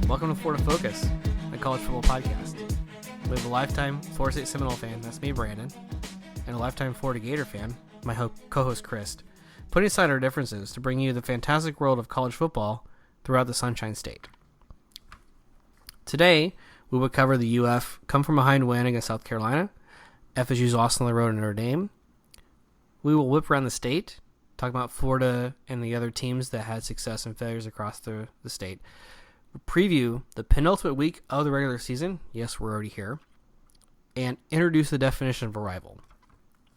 Welcome to Florida Focus, a college football podcast. We have a lifetime Florida State Seminole fan, that's me, Brandon, and a lifetime Florida Gator fan, my co-host, Chris, putting aside our differences to bring you the fantastic world of college football throughout the Sunshine State. Today, we will cover the UF come-from-behind win against South Carolina, FSU's loss on the road in Notre Dame. We will whip around the state, talk about Florida and the other teams that had success and failures across the state. We'll preview the penultimate week of the regular season. Yes, we're already here. And introduce the definition of a rival.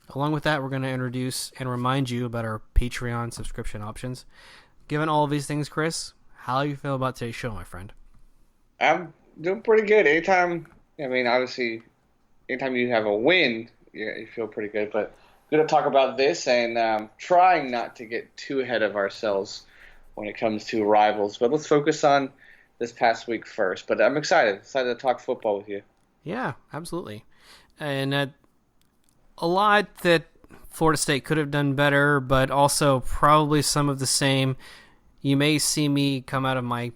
Along with that, we're going to introduce and remind you about our Patreon subscription options. Given all of these things, Chris, how do you feel about today's show, my friend? I'm doing pretty good. Obviously, anytime you have a win, you feel pretty good. But good to talk about this and trying not to get too ahead of ourselves when it comes to rivals. But let's focus on this past week first. But I'm excited to talk football with you. Yeah, absolutely. And a lot that Florida State could have done better, but also probably some of the same. You may see me come out of my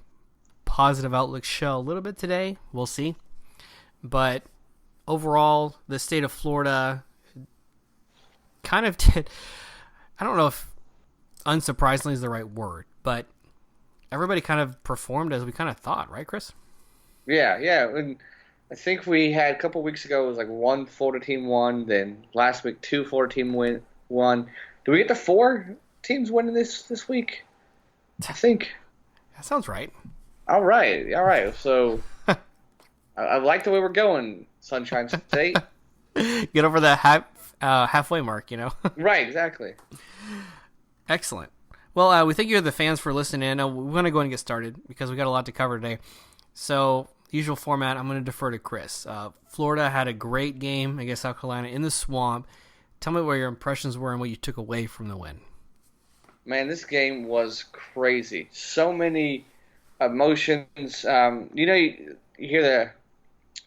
positive outlook shell a little bit today. We'll see. But overall, the state of Florida kind of did, I don't know if unsurprisingly is the right word, but everybody kind of performed as we kind of thought, right, Chris? Yeah. And I think we had a couple weeks ago, it was like one Florida team won, then last week 2 Florida team won. Do we get to 4 teams winning this week? I think. That sounds right. All right. So I like the way we're going, Sunshine State. Get over that halfway mark, you know? Right, exactly. Excellent. Well, we thank you, the fans, for listening in. We're going to go ahead and get started because we got a lot to cover today. So, usual format, I'm going to defer to Chris. Florida had a great game against South Carolina in the Swamp. Tell me what your impressions were and what you took away from the win. Man, this game was crazy. So many emotions. You hear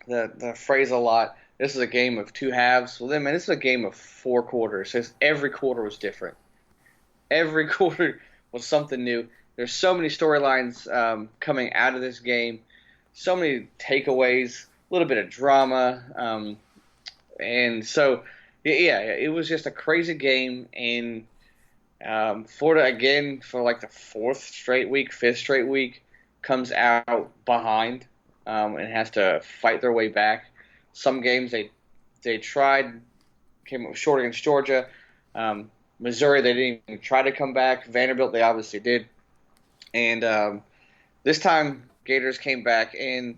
the phrase a lot. This is a game of 2 halves. Well, then, man, this is a game of 4 quarters. So every quarter was different. Every quarter was something new. There's so many storylines coming out of this game. So many takeaways, a little bit of drama. And so, it was just a crazy game. And Florida, again, for like the 5th straight week, comes out behind and has to fight their way back. Some games they tried, came up short against Georgia. Missouri, they didn't even try to come back. Vanderbilt, they obviously did. And this time, Gators came back. And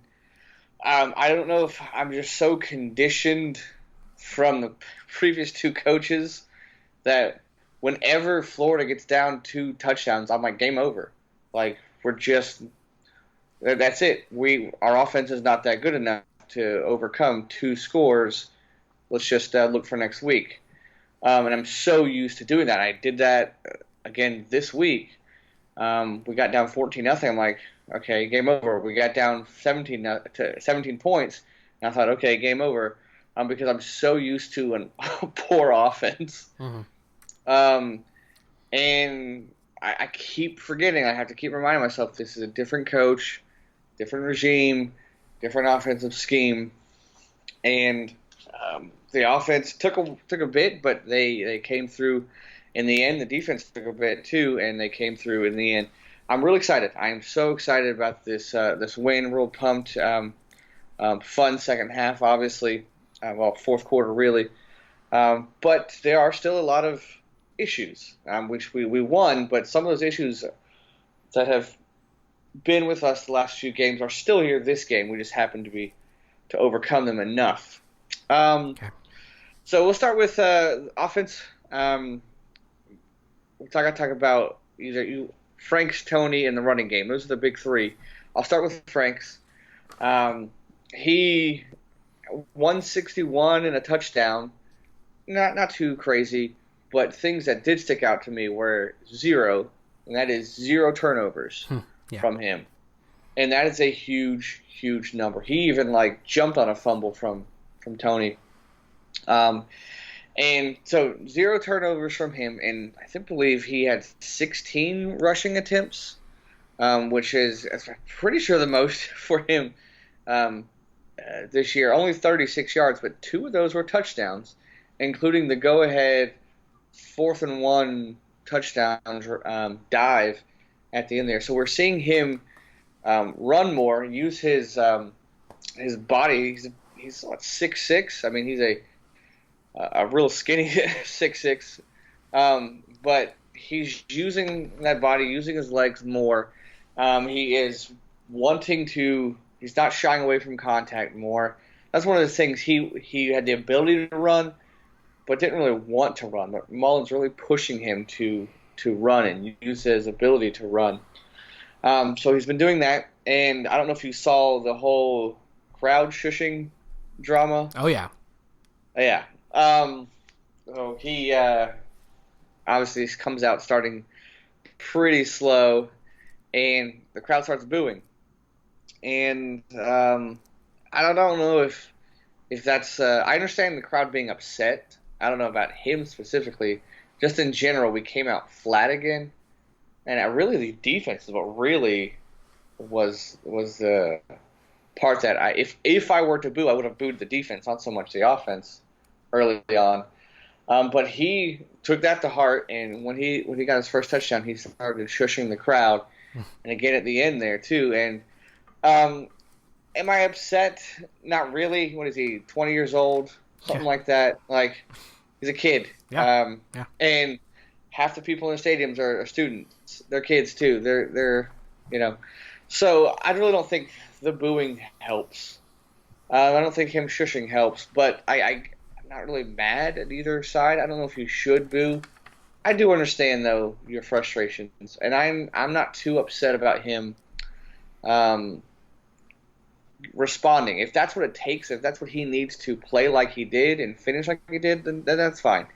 I don't know if I'm just so conditioned from the previous 2 coaches that whenever Florida gets down 2 touchdowns, I'm like, game over. Like, that's it. Our offense is not that good enough to overcome 2 scores. Let's just look for next week. And I'm so used to doing that. I did that again this week. We got down 14-0. I'm like, okay, game over. We got down 17 points. And I thought, okay, game over. Because I'm so used to a poor offense. Mm-hmm. And I keep forgetting. I have to keep reminding myself this is a different coach, different regime, different offensive scheme. And the offense took a bit, but they came through in the end. The defense took a bit too, and they came through in the end. I'm really excited. I am so excited about this win. Real pumped. Fun second half, obviously. Fourth quarter really. But there are still a lot of issues, which we won. But some of those issues that have been with us the last few games are still here this game. We just happen to overcome them enough. Okay. So we'll start with offense. We'll talk about either Franks, Tony, and the running game. Those are the big 3. I'll start with Franks. He 161 and a touchdown. Not too crazy, but things that did stick out to me were 0 and that is 0 turnovers from him. And that is a huge, huge number. He even jumped on a fumble from Tony. And so 0 turnovers from him, and I believe he had 16 rushing attempts, which is, I'm pretty sure, the most for him this year. Only 36 yards, but 2 of those were touchdowns, including the go-ahead 4th and 1 touchdown dive at the end there. So we're seeing him run more, use his body. He's what, 6'6"? I mean, he's a real skinny 6'6", but he's using that body, using his legs more. He is he's not shying away from contact more. That's one of the things. He had the ability to run, but didn't really want to run. But Mullen's really pushing him to run and use his ability to run. So he's been doing that, and I don't know if you saw the whole crowd shushing drama. Oh, yeah. Yeah. So he obviously comes out starting pretty slow, and the crowd starts booing. And I don't know if that's I understand the crowd being upset. I don't know about him specifically. Just in general, we came out flat again, and really the defense is what really was the part that if I were to boo, I would have booed the defense, not so much the offense early on. But he took that to heart, and when he got his first touchdown, he started shushing the crowd, and again at the end there too. And am I upset? Not really. What is he? 20 years old, something like that. He's a kid. Yeah. And half the people in the stadiums are students. They're kids too. They're So I really don't think the booing helps. I don't think him shushing helps. But I'm not really mad at either side. I don't know if you should boo. I do understand though your frustrations, and I'm not too upset about him responding. If that's what it takes, if that's what he needs to play like he did and finish like he did, then that's fine.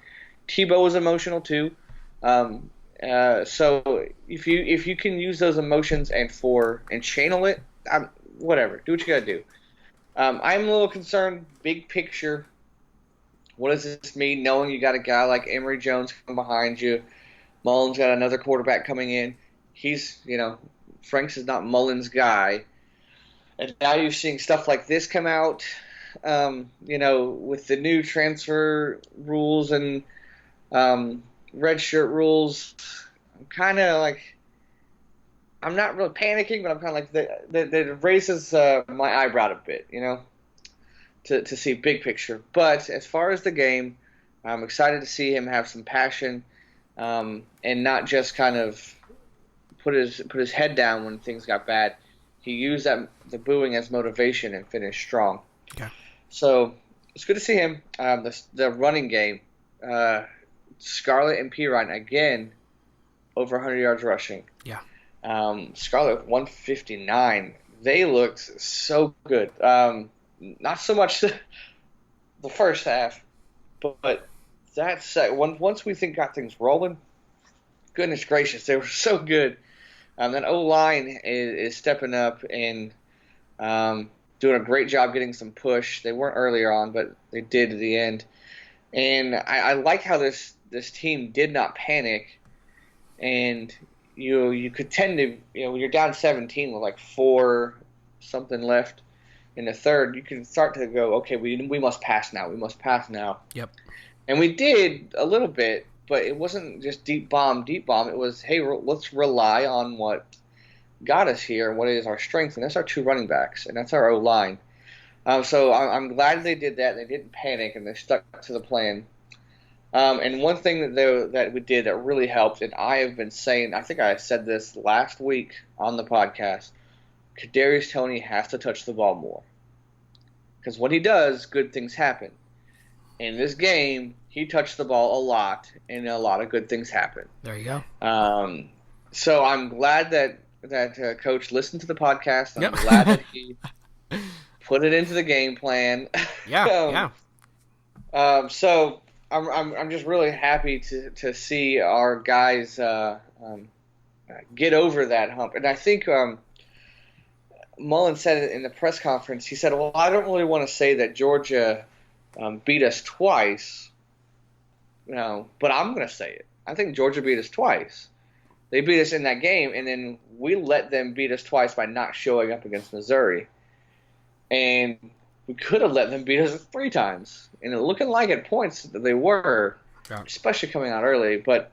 Tebow was emotional too. So if you can use those emotions and channel it, whatever. Do what you gotta do. I'm a little concerned, big picture. What does this mean, knowing you got a guy like Emory Jones coming behind you? Mullen's got another quarterback coming in. He's, Franks is not Mullen's guy. And now you're seeing stuff like this come out, with the new transfer rules and red shirt rules. I'm not really panicking, but I'm kind of that it raises my eyebrow a bit, to see big picture. But as far as the game, I'm excited to see him have some passion and not just kind of put his head down when things got bad. He used the booing as motivation and finished strong. Okay. So it's good to see him. The running game, Scarlett and Pirine again over 100 yards rushing. Yeah. Scarlett 159. They looked so good. Not so much the first half, but once we got things rolling, goodness gracious, they were so good. That O-line is stepping up and doing a great job getting some push. They weren't earlier on, but they did at the end. And I like how this team did not panic. And you could tend to, when you're down 17 with 4 something left in the third, you can start to go, okay, we must pass now. We must pass now. Yep. And we did a little bit. But it wasn't just deep bomb. It was, hey, let's rely on what got us here, what is our strength, and that's our 2 running backs, and that's our O-line. So I'm glad they did that. They didn't panic, and they stuck to the plan. And one thing that we did that really helped, and I have been saying, I think I said this last week on the podcast, Kadarius Toney has to touch the ball more. Because when he does, good things happen. In this game, he touched the ball a lot, and a lot of good things happened. There you go. So I'm glad that Coach listened to the podcast. I'm glad that he put it into the game plan. Yeah, So I'm just really happy to see our guys get over that hump. And I think Mullen said it in the press conference. He said, well, I don't really want to say that Georgia beat us twice, but I'm going to say it. I think Georgia beat us twice. They beat us in that game, and then we let them beat us twice by not showing up against Missouri. And we could have let them beat us 3 times. And it looking like at points that they were, especially coming out early. But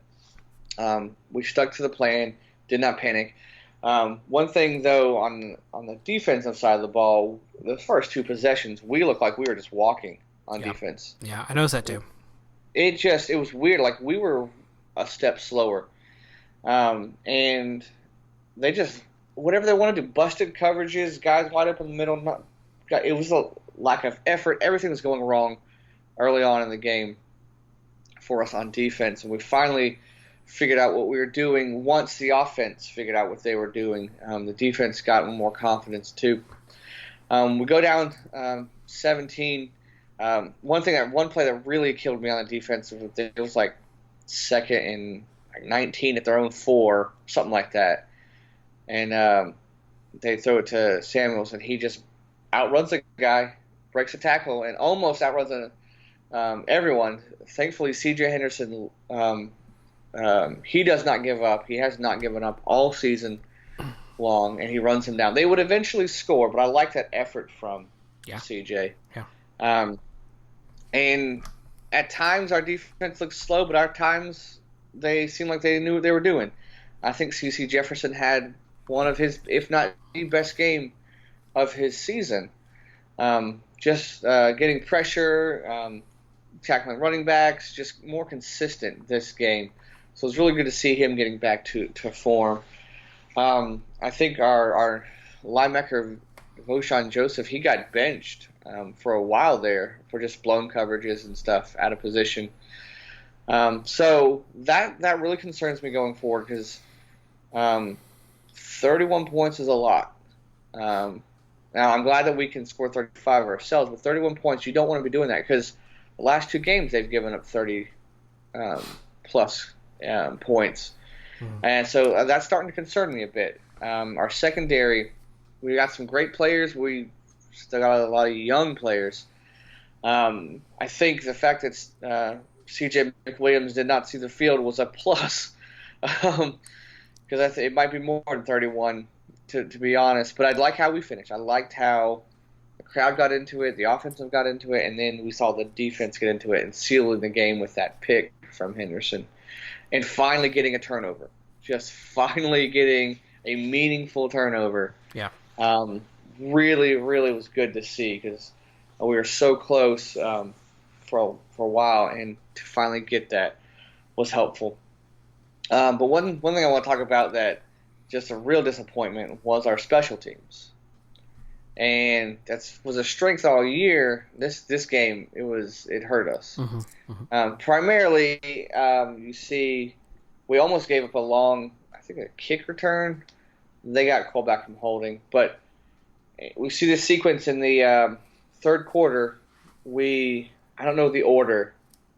we stuck to the plan, did not panic. One thing, though, on the defensive side of the ball, the first 2 possessions, we looked like we were just walking on defense. Yeah, I noticed that too. It was weird. Like, we were a step slower. And they just, whatever they wanted to do, busted coverages, guys wide up in the middle. It was a lack of effort. Everything was going wrong early on in the game for us on defense. And we finally figured out what we were doing once the offense figured out what they were doing. The defense got more confidence too. We go down 17. One play that really killed me on the defense, it was like 2nd and 19 at their own 4, something like that. And they throw it to Samuels, and he just outruns the guy, breaks a tackle, and almost outruns everyone. Thankfully, C.J. Henderson, he does not give up. He has not given up all season long, and he runs him down. They would eventually score, but I like that effort from C.J. Yeah. And at times our defense looks slow, but our times they seem like they knew what they were doing. I think C.C. Jefferson had one of his, if not the best game of his season. Just getting pressure, tackling running backs, just more consistent this game. So it's really good to see him getting back to form. I think our linebacker, Voshon Joseph, he got benched for a while there for just blown coverages and stuff, out of position. So that really concerns me going forward because 31 points is a lot. Now, I'm glad that we can score 35 ourselves, but 31 points, you don't want to be doing that because the last 2 games they've given up 30 plus points. And so that's starting to concern me a bit. Our secondary, we got some great players. We still got a lot of young players. I think the fact that C.J. McWilliams did not see the field was a plus because it might be more than 31, to be honest. But I like how we finished. I liked how the crowd got into it, the offensive got into it, and then we saw the defense get into it and sealing the game with that pick from Henderson. And finally getting a turnover. Just finally getting a meaningful turnover. Yeah. Really, really was good to see because we were so close for a while, and to finally get that was helpful. But one thing I want to talk about that just a real disappointment was our special teams. And that was a strength all year. This game, it hurt us. Primarily, you see, we almost gave up a kick return. They got called back from holding. But we see this sequence in the third quarter. I don't know the order.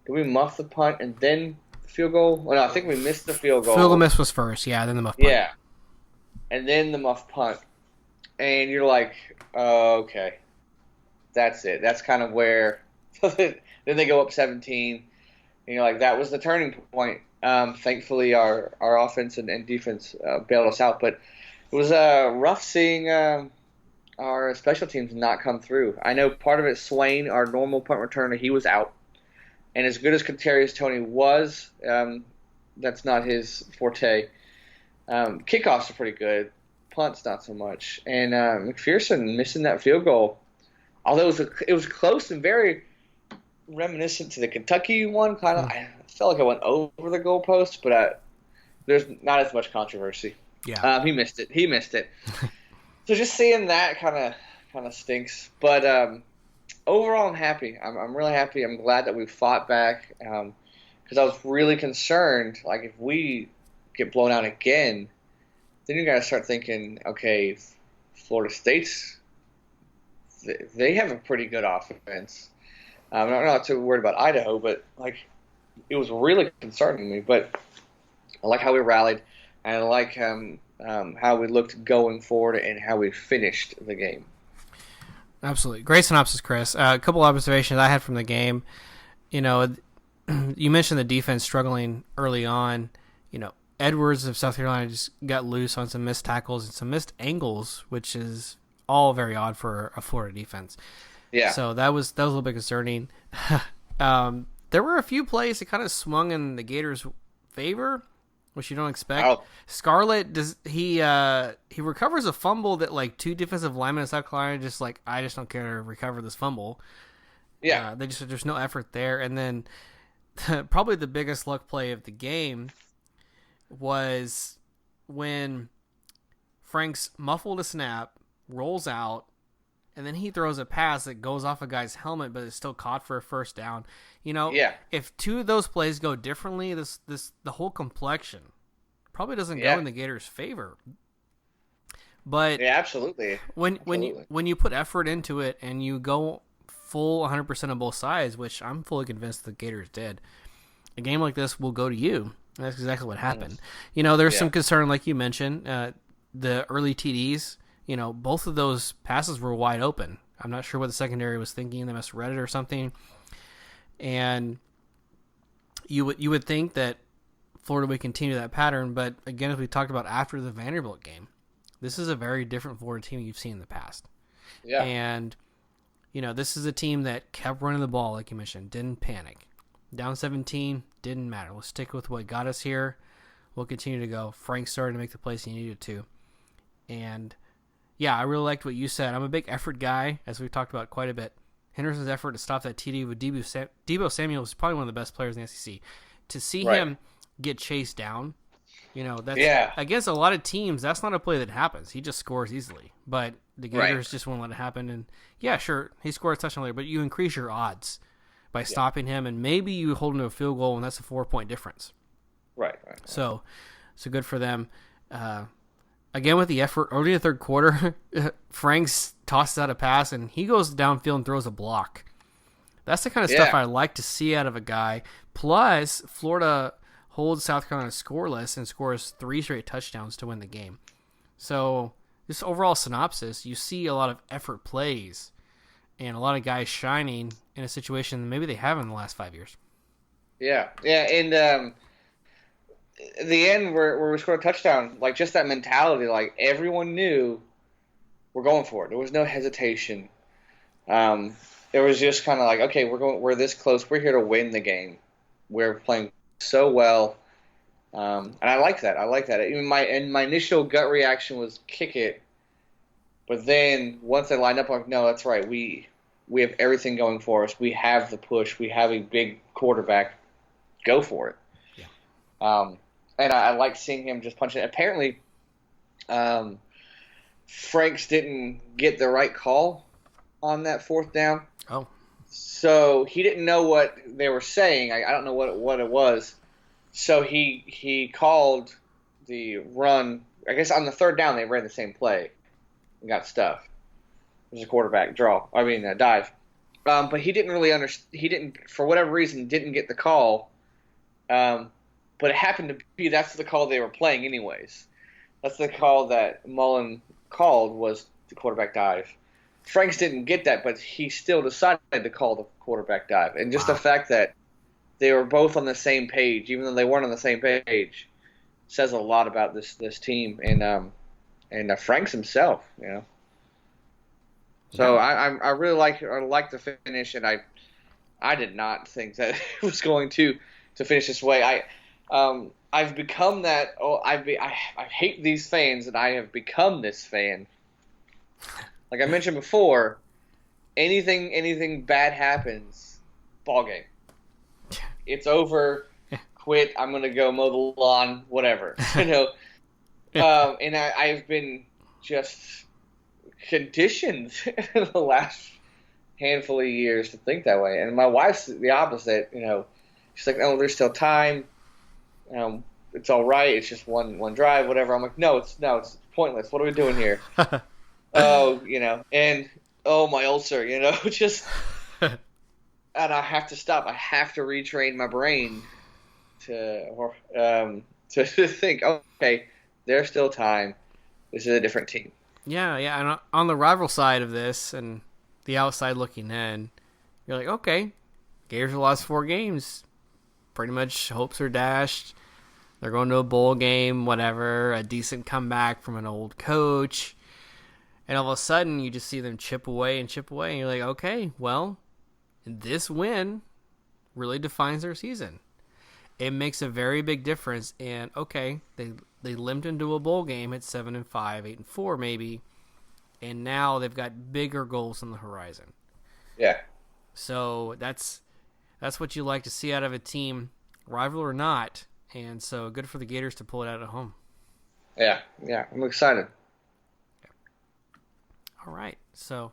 Did we muff the punt and then the field goal? Well, no, I think we missed the field goal. Field goal miss was first, then the muff punt. Yeah, and then the muff punt. And you're like, oh, okay, that's it. That's kind of where then they go up 17. And you're like, that was the turning point. Thankfully, our offense and defense bailed us out. But it was rough seeing our special teams not come through. I know part of it, Swain, our normal punt returner, he was out. And as good as Kadarius Toney was, that's not his forte. Kickoffs are pretty good. Punts, not so much. And McPherson missing that field goal. Although it was close and very reminiscent to the Kentucky one. Kind of, I felt like I went over the goalpost, but there's not as much controversy. Yeah, he missed it. So just seeing that kind of stinks. But overall, I'm happy. I'm really happy. I'm glad that we fought back because I was really concerned. Like if we get blown out again, then you got to start thinking, okay, Florida State's they have a pretty good offense. I'm not too worried about Idaho, but like it was really concerning me. But I like how we rallied. I like how we looked going forward and how we finished the game. Absolutely. Great synopsis, Chris. A couple observations I had from the game. You know, you mentioned the defense struggling early on. You know, Edwards of South Carolina just got loose on some missed tackles and some missed angles, which is all very odd for a Florida defense. Yeah. So that was a little bit concerning. There were a few plays that kind of swung in the Gators' favor, which you don't expect. Oh. Scarlett he recovers a fumble that like two defensive linemen in South Carolina just like, I just don't care to recover this fumble. Yeah. There's no effort there. And then probably the biggest luck play of the game was when Franks muffled a snap, rolls out, and then he throws a pass that goes off a guy's helmet, but it's still caught for a first down. You know, if two of those plays go differently, the whole complexion probably doesn't go in the Gators' favor. But yeah, absolutely. When you put effort into it and you go full 100% on both sides, which I'm fully convinced the Gators did, a game like this will go to you. And that's exactly what happened. You know, there's some concern, like you mentioned, the early TDs. You know, both of those passes were wide open. I'm not sure what the secondary was thinking. They must have read it or something. And you would think that Florida would continue that pattern, but again, as we talked about after the Vanderbilt game, this is a very different Florida team you've seen in the past. Yeah. And, you know, this is a team that kept running the ball, like you mentioned, didn't panic. Down 17, didn't matter. We'll stick with what got us here. We'll continue to go. Frank started to make the plays he needed to. And yeah, I really liked what you said. I'm a big effort guy, as we've talked about quite a bit. Henderson's effort to stop that TD with Deebo Samuel is probably one of the best players in the SEC. To see him get chased down, you know, that's against a lot of teams, that's not a play that happens. He just scores easily. But the Gators just won't let it happen. And yeah, sure, he scored a touchdown later, but you increase your odds by stopping him, and maybe you hold him to a field goal, and that's a 4-point difference. Right. So good for them. Again, with the effort, early in the third quarter, Franks tosses out a pass, and he goes downfield and throws a block. That's the kind of stuff I like to see out of a guy. Plus, Florida holds South Carolina scoreless and scores 3 straight touchdowns to win the game. So, this overall synopsis, you see a lot of effort plays and a lot of guys shining in a situation that maybe they haven't in the last 5 years. Yeah, and the end where we scored a touchdown, like just that mentality, like everyone knew we're going for it. There was no hesitation. It was just kind of like, okay, we're this close. We're here to win the game. We're playing so well, and I like that. Even my initial gut reaction was kick it, but then once they lined up, I'm like, no, that's right. We have everything going for us. We have the push. We have a big quarterback. Go for it. Yeah. And I like seeing him just punch it. Apparently, Franks didn't get the right call on that fourth down. Oh. So he didn't know what they were saying. I don't know what it was. So he called the run. I guess on the third down they ran the same play and got stuffed. It was a quarterback dive. But he didn't really understand. He didn't, for whatever reason, didn't get the call. But it happened to be that's the call they were playing anyways. That's the call that Mullen called, was the quarterback dive. Franks didn't get that, but he still decided to call the quarterback dive. And just the fact that they were both on the same page, even though they weren't on the same page, says a lot about this team and Franks himself, you know. So I really like the finish, and I did not think that it was going to finish this way. I've become that. I hate these fans, and I have become this fan. Like I mentioned before, anything bad happens, ball game. It's over. Quit. I'm gonna go mow the lawn. Whatever. You know. And I've been just conditioned in the last handful of years to think that way. And my wife's the opposite. You know, she's like, "Oh, there's still time. It's all right. It's just one drive, whatever." I'm like, no, it's pointless. What are we doing here? Oh, you know, and my ulcer, you know, just, and I have to stop. I have to retrain my brain to think, okay, There's still time. This is a different team. Yeah. And on the rival side of this and the outside looking in, you're like, okay, Gators have lost 4 games. Pretty much hopes are dashed. They're going to a bowl game, whatever, a decent comeback from an old coach. And all of a sudden, you just see them chip away, and you're like, okay, well, this win really defines their season. It makes a very big difference. And, okay, they limped into a bowl game at 7-5, 8-4 maybe, and now they've got bigger goals on the horizon. Yeah. So that's what you like to see out of a team, rival or not. And so good for the Gators to pull it out at home. Yeah, I'm excited. All right, so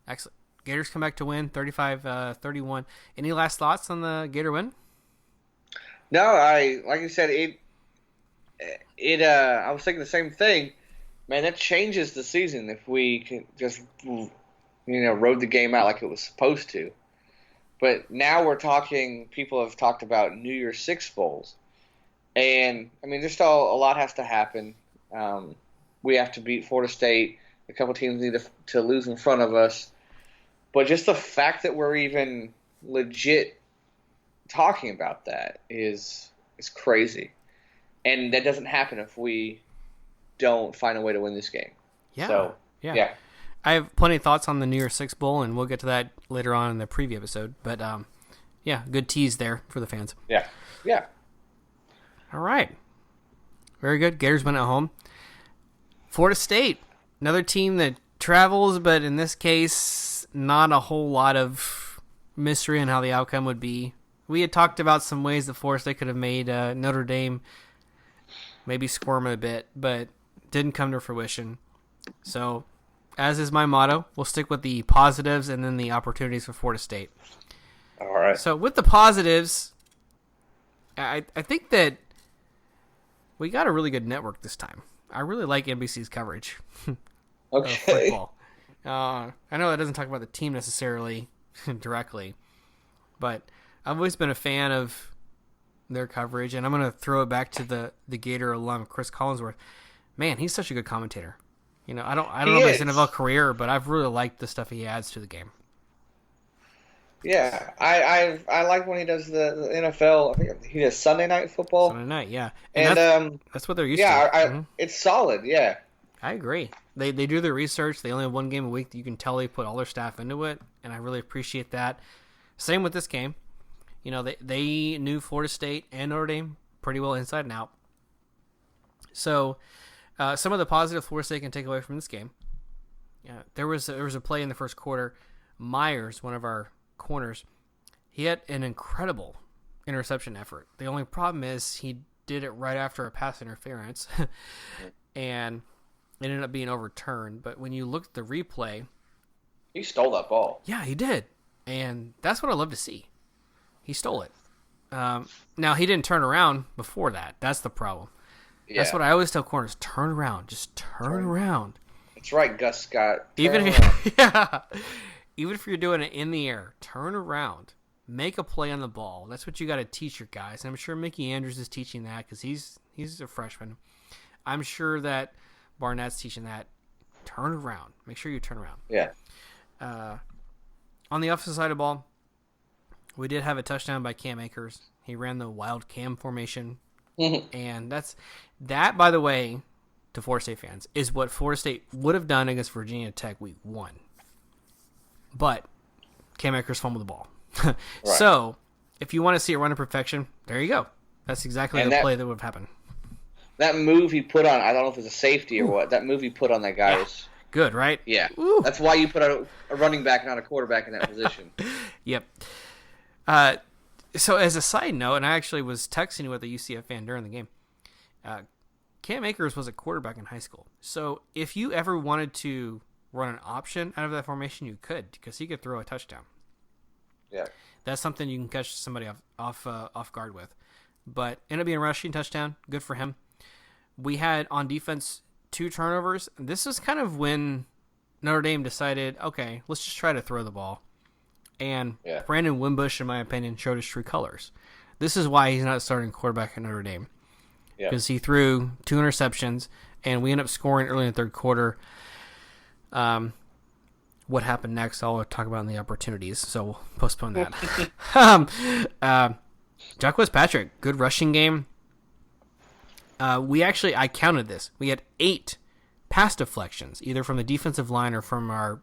excellent. Gators come back to win 35-31. Any last thoughts on the Gator win? No, like you said, I was thinking the same thing. Man, that changes the season if we can just, rode the game out like it was supposed to. But now we're talking, people have talked about New Year's Six bowls. And, I mean, there's still a lot has to happen. We have to beat Florida State. A couple teams need to lose in front of us. But just the fact that we're even legit talking about that is crazy. And that doesn't happen if we don't find a way to win this game. Yeah. So, yeah. I have plenty of thoughts on the New Year's Six Bowl, and we'll get to that later on in the preview episode. But, good tease there for the fans. Yeah. All right. Very good. Gators win at home. Florida State, another team that travels, but in this case, not a whole lot of mystery on how the outcome would be. We had talked about some ways that Florida State could have made Notre Dame maybe squirm a bit, but didn't come to fruition. So, as is my motto, we'll stick with the positives and then the opportunities for Florida State. All right. So, with the positives, I think that we got a really good network this time. I really like NBC's coverage of football. I know that doesn't talk about the team necessarily directly, but I've always been a fan of their coverage, and I'm going to throw it back to the Gator alum, Chris Collinsworth. Man, he's such a good commentator. I don't know about his NFL career, but I've really liked the stuff he adds to the game. Yeah, I like when he does the NFL. I think he does Sunday Night Football. Sunday night, yeah, and that's what they're used to. Yeah, it's solid. Yeah, I agree. They do their research. They only have one game a week. You can tell they put all their staff into it, and I really appreciate that. Same with this game. They knew Florida State and Notre Dame pretty well inside and out. So, some of the positive Florida State can take away from this game. There was a play in the first quarter. Myers, one of our corners, he had an incredible interception effort. The only problem is he did it right after a pass interference, and it ended up being overturned. But when you look at the replay, he stole that ball. Yeah, he did, and that's what I love to see. He stole it. Now, he didn't turn around before that. That's the problem. Yeah. That's what I always tell corners. Turn around. Just turn around. That's right, Gus Scott. Even if you're doing it in the air, turn around. Make a play on the ball. That's what you got to teach your guys. And I'm sure Mickey Andrews is teaching that because he's a freshman. I'm sure that Barnett's teaching that. Turn around. Make sure you turn around. Yeah. On the offensive side of the ball, we did have a touchdown by Cam Akers. He ran the wild Cam formation. And that, by the way, to Florida State fans, is what Florida State would have done against Virginia Tech week 1. But Cam Akers fumbled the ball. Right. So, if you want to see it run to perfection, there you go. That's exactly the play that would have happened. That move he put on, I don't know if it was a safety or what, that move he put on that guy was good, right? Yeah. Ooh. That's why you put a running back, not a quarterback in that position. Yep. So as a side note, and I actually was texting with a UCF fan during the game, Cam Akers was a quarterback in high school. So if you ever wanted to run an option out of that formation, you could, because he could throw a touchdown. Yeah. That's something you can catch somebody off guard with. But ended up being a rushing touchdown. Good for him. We had on defense 2 turnovers. This is kind of when Notre Dame decided, okay, let's just try to throw the ball. And Brandon Wimbush, in my opinion, showed his true colors. This is why he's not starting quarterback at Notre Dame. because he threw 2 interceptions, and we ended up scoring early in the third quarter. What happened next, I'll talk about in the opportunities, so we'll postpone that. Jacquez Patrick, good rushing game. I counted this. We had 8 pass deflections, either from the defensive line or from our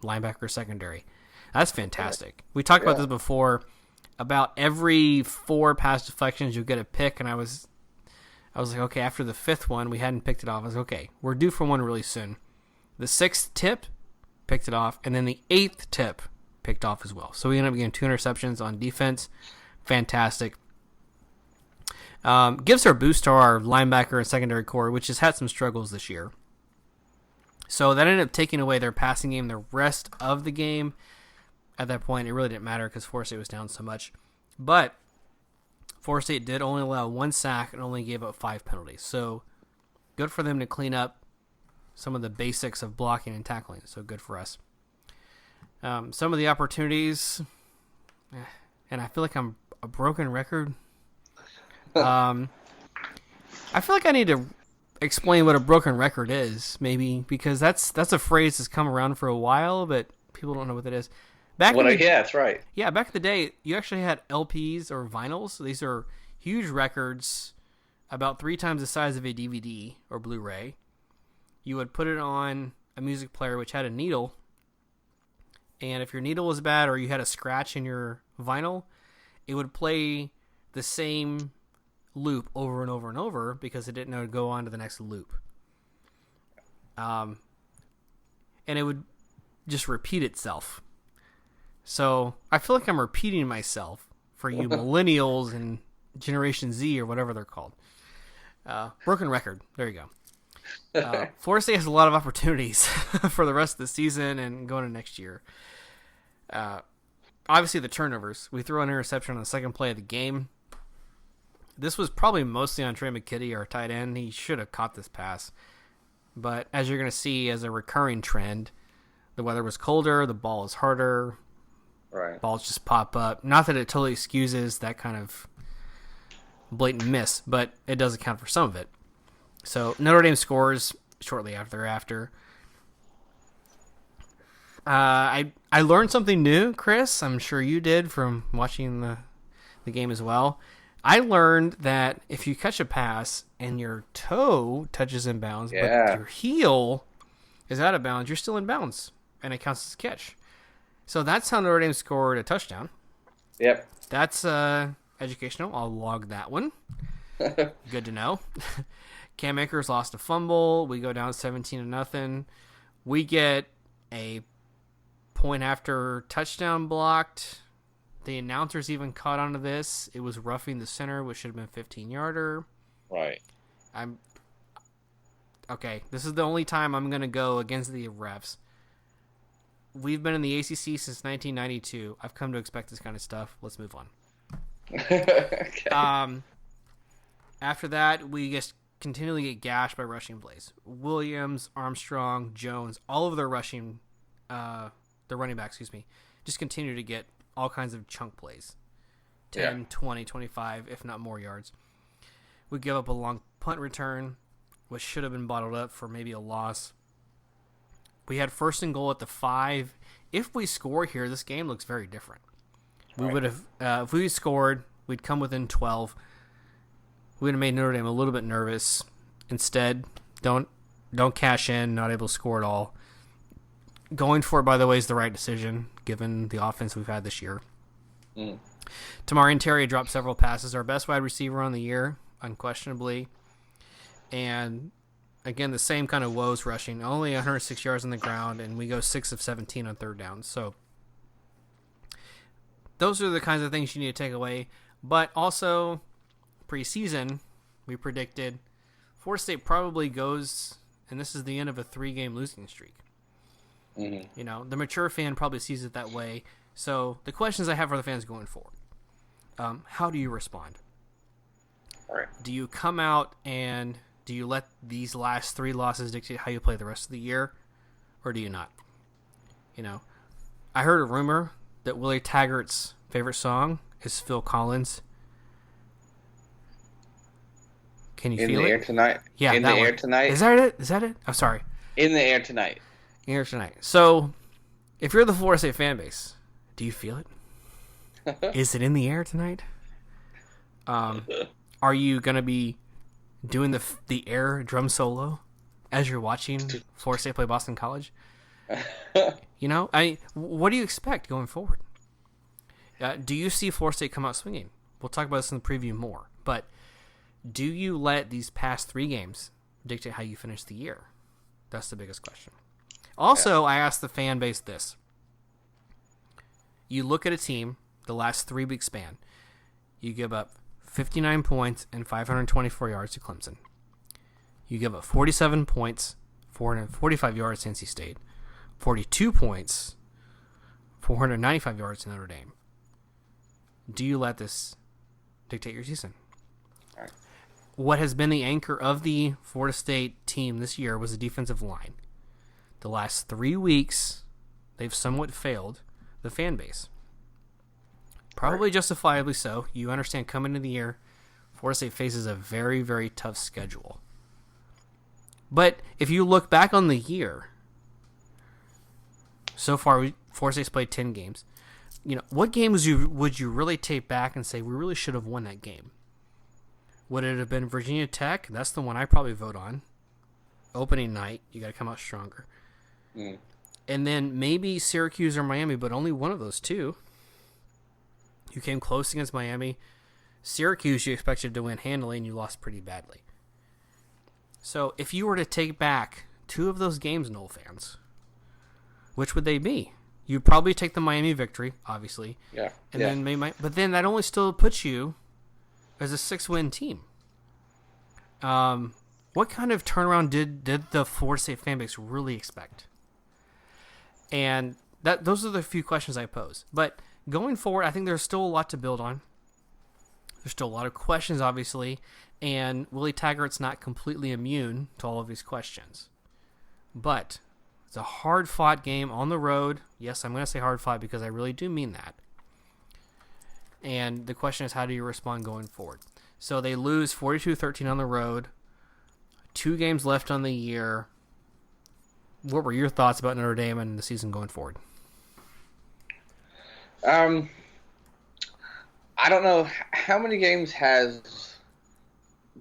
linebacker secondary. That's fantastic. We talked about this before. About every 4 pass deflections, you get a pick, and I was like, okay, after the 5th one, we hadn't picked it off. I was like, okay, we're due for one really soon. The 6th tip, picked it off, and then the 8th tip picked off as well. So we ended up getting 2 interceptions on defense. Fantastic. Gives our boost to our linebacker and secondary core, which has had some struggles this year. So that ended up taking away their passing game the rest of the game. At that point, it really didn't matter because Florida State was down so much. But Florida State did only allow 1 sack and only gave up 5 penalties. So good for them to clean up some of the basics of blocking and tackling. So good for us. Some of the opportunities, and I feel like I'm a broken record. I feel like I need to explain what a broken record is, maybe, because that's a phrase that's come around for a while, but people don't know what that is. That's right. Yeah, back in the day, you actually had LPs or vinyls. These are huge records, about 3 times the size of a DVD or Blu-ray. You would put it on a music player which had a needle, and if your needle was bad or you had a scratch in your vinyl, it would play the same loop over and over and over because it didn't know to go on to the next loop. And it would just repeat itself. So I feel like I'm repeating myself for you millennials and Generation Z or whatever they're called. Broken record. There you go. Florida State has a lot of opportunities for the rest of the season and going into next year. Obviously, the turnovers. We threw an interception on the second play of the game. This was probably mostly on Trey McKitty, our tight end. He should have caught this pass. But as you're going to see as a recurring trend, the weather was colder, the ball is harder, right? Balls just pop up. Not that it totally excuses that kind of blatant miss, but it does account for some of it. So Notre Dame scores shortly after. I learned something new, Chris. I'm sure you did from watching the game as well. I learned that if you catch a pass and your toe touches in bounds, but your heel is out of bounds, you're still in bounds, and it counts as a catch. So that's how Notre Dame scored a touchdown. Yep. That's educational. I'll log that one. Good to know. Cam Akers lost a fumble. We go down 17-0. We get a point after touchdown blocked. The announcers even caught onto this. It was roughing the center, which should have been 15-yarder. Right. Okay, this is the only time I'm going to go against the refs. We've been in the ACC since 1992. I've come to expect this kind of stuff. Let's move on. Okay. After that, we just continually get gashed by rushing plays. Williams, Armstrong, Jones, all of their running backs, just continue to get all kinds of chunk plays. 10, 20, 25, if not more yards. We give up a long punt return, which should have been bottled up for maybe a loss. We had 1st and goal at the 5. If we score here, this game looks very different. We would have, if we scored, we'd come within 12. We would have made Notre Dame a little bit nervous. Instead, don't cash in, not able to score at all. Going for it, by the way, is the right decision, given the offense we've had this year. Tamarian Terry dropped several passes. Our best wide receiver on the year, unquestionably. And, again, the same kind of woes rushing. Only 106 yards on the ground, and we go 6 of 17 on 3rd down. So those are the kinds of things you need to take away. But also, preseason, we predicted Florida State probably goes, and this is the end of a 3-game losing streak. Mm-hmm. You know, the mature fan probably sees it that way. So the questions I have for the fans going forward, how do you respond? All right. Do you come out and do you let these last 3 losses dictate how you play the rest of the year, or do you not? You know, I heard a rumor that Willie Taggart's favorite song is Phil Collins' Can you in feel the it? air tonight. Yeah, in that the one. air tonight. Is that it? Is that it? I'm sorry. In the air tonight. In the air tonight. So, if you're the Florida State fan base, do you feel it? Is it in the air tonight? Are you gonna be doing the air drum solo as you're watching Florida State play Boston College? What do you expect going forward? Do you see Florida State come out swinging? We'll talk about this in the preview more. But do you let these past 3 games dictate how you finish the year? That's the biggest question. Also, I asked the fan base this. You look at a team, the last 3-week span, you give up 59 points and 524 yards to Clemson. You give up 47 points, 445 yards to NC State, 42 points, 495 yards to Notre Dame. Do you let this dictate your season? All right. What has been the anchor of the Florida State team this year was the defensive line. The last 3 weeks, they've somewhat failed the fan base. Probably justifiably so. You understand coming into the year, Florida State faces a very, very tough schedule. But if you look back on the year, so far, Florida State's played 10 games. What games would you really take back and say, we really should have won that game? Would it have been Virginia Tech? That's the one I probably vote on. Opening night, you got to come out stronger. Mm. And then maybe Syracuse or Miami, but only one of those two. You came close against Miami. Syracuse, you expected to win handily, and you lost pretty badly. So if you were to take back 2 of those games, Noel fans, which would they be? You'd probably take the Miami victory, obviously. Yeah. And then but then that only still puts you as a 6-win team. What kind of turnaround did the Florida State fan base really expect? And those are the few questions I pose. But going forward, I think there's still a lot to build on. There's still a lot of questions, obviously, and Willie Taggart's not completely immune to all of these questions. But it's a hard-fought game on the road. Yes, I'm going to say hard-fought because I really do mean that. And the question is, how do you respond going forward? So they lose 42-13 on the road. 2 games left on the year. What were your thoughts about Notre Dame and the season going forward? I don't know. How many games has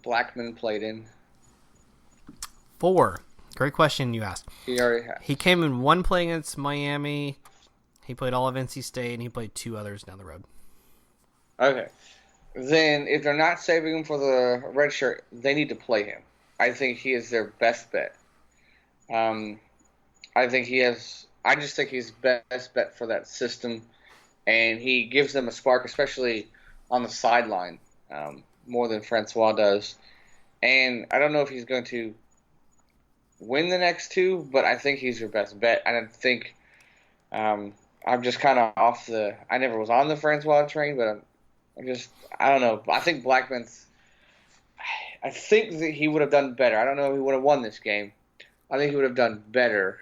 Blackman played in? 4. Great question you asked. He already has. He came in 1 play against Miami. He played all of NC State, and he played 2 others down the road. Okay. Then if they're not saving him for the red shirt, they need to play him. I think he is their best bet. I just think he's best bet for that system, and he gives them a spark, especially on the sideline, more than Francois does. And I don't know if he's going to win the next 2, but I think he's your best bet. And I think I'm just kind of off the – I never was on the Francois train, but I don't know. I think Blackman's – I think that he would have done better. I don't know if he would have won this game. I think he would have done better.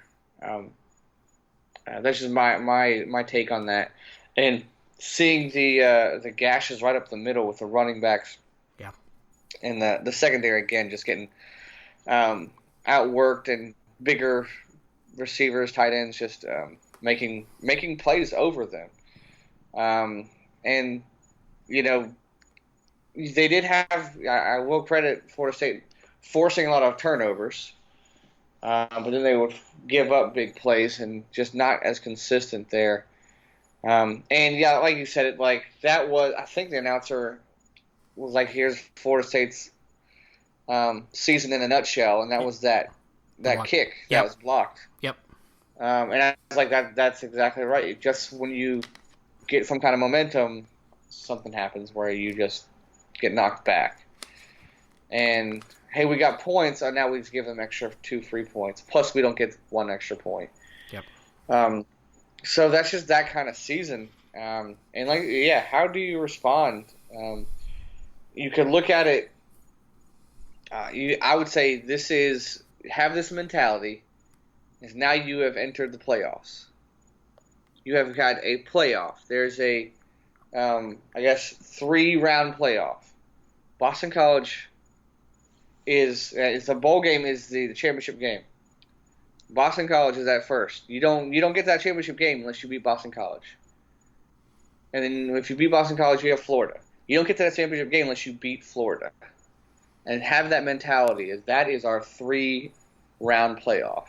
That's just my take on that. And seeing the gashes right up the middle with the running backs, yeah, and the secondary again just getting outworked, and bigger receivers, tight ends, just making plays over them. And they did have. I will credit Florida State forcing a lot of turnovers. But then they would give up big plays and just not as consistent there. And yeah, like you said, that was, I think the announcer was like, here's Florida State's season in a nutshell, and that was that kick that was blocked. Yep. And I was like, that's exactly right. Just when you get some kind of momentum, something happens where you just get knocked back. And hey, we got points, so now we just give them extra 2 free points. Plus, we don't get 1 extra point. Yep. So that's just that kind of season. And how do you respond? You could look at it. I would say have this mentality. Is now you have entered the playoffs. You have got a playoff. There's a, 3-round playoff. Boston College is the bowl game is the championship game. Boston College is at first. You don't get that championship game unless you beat Boston College. And then if you beat Boston College, you have Florida. You don't get to that championship game unless you beat Florida. And have that mentality. That is our 3-round playoff.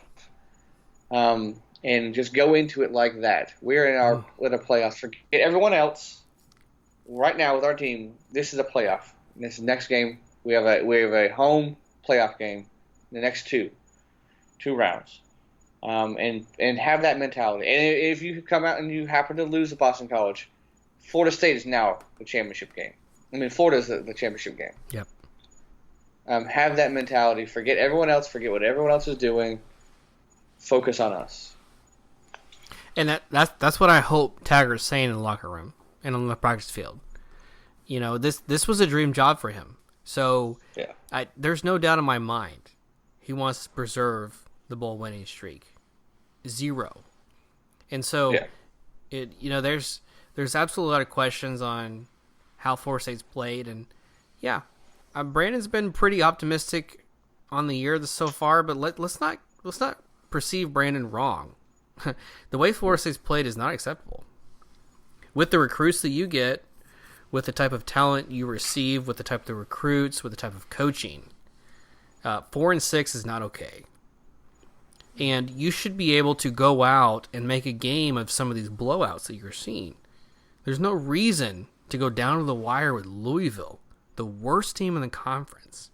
And just go into it like that. We're in a playoffs. Forget everyone else. Right now with our team, this is a playoff. This next game, we have a home playoff game. The next two rounds. And have that mentality. And if you come out and you happen to lose to Boston College, Florida State is now the championship game. I mean, Florida is the championship game. Yep. Have that mentality. Forget everyone else. Forget what everyone else is doing. Focus on us. And that's what I hope Taggart's saying in the locker room and on the practice field. You know, this was a dream job for him. So yeah. There's no doubt in my mind he wants to preserve the bowl winning streak. 0. And so there's absolutely a lot of questions on how Florida State's played, and Brandon's been pretty optimistic on the year so far, but let's not perceive Brandon wrong. The way Florida State's played is not acceptable. With the recruits that you get, with the type of talent you receive, with the type of recruits, with the type of coaching, 4-6 is not okay. And you should be able to go out and make a game of some of these blowouts that you're seeing. There's no reason to go down to the wire with Louisville, the worst team in the conference.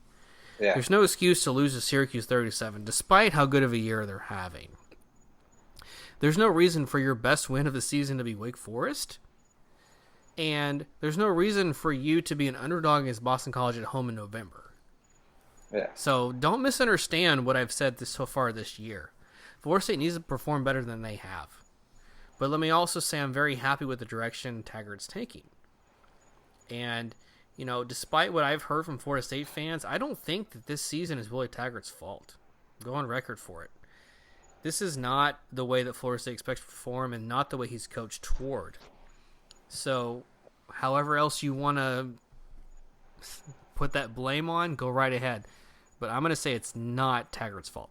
Yeah. There's no excuse to lose to Syracuse 37, despite how good of a year they're having. There's no reason for your best win of the season to be Wake Forest. And there's no reason for you to be an underdog against Boston College at home in November. Yeah. So don't misunderstand what I've said so far this year. Florida State needs to perform better than they have. But let me also say I'm very happy with the direction Taggart's taking. And, you know, despite what I've heard from Florida State fans, I don't think that this season is Willie Taggart's fault. Go on record for it. This is not the way that Florida State expects to perform and not the way he's coached toward. So, however else you want to put that blame on, go right ahead. But I'm going to say it's not Taggart's fault.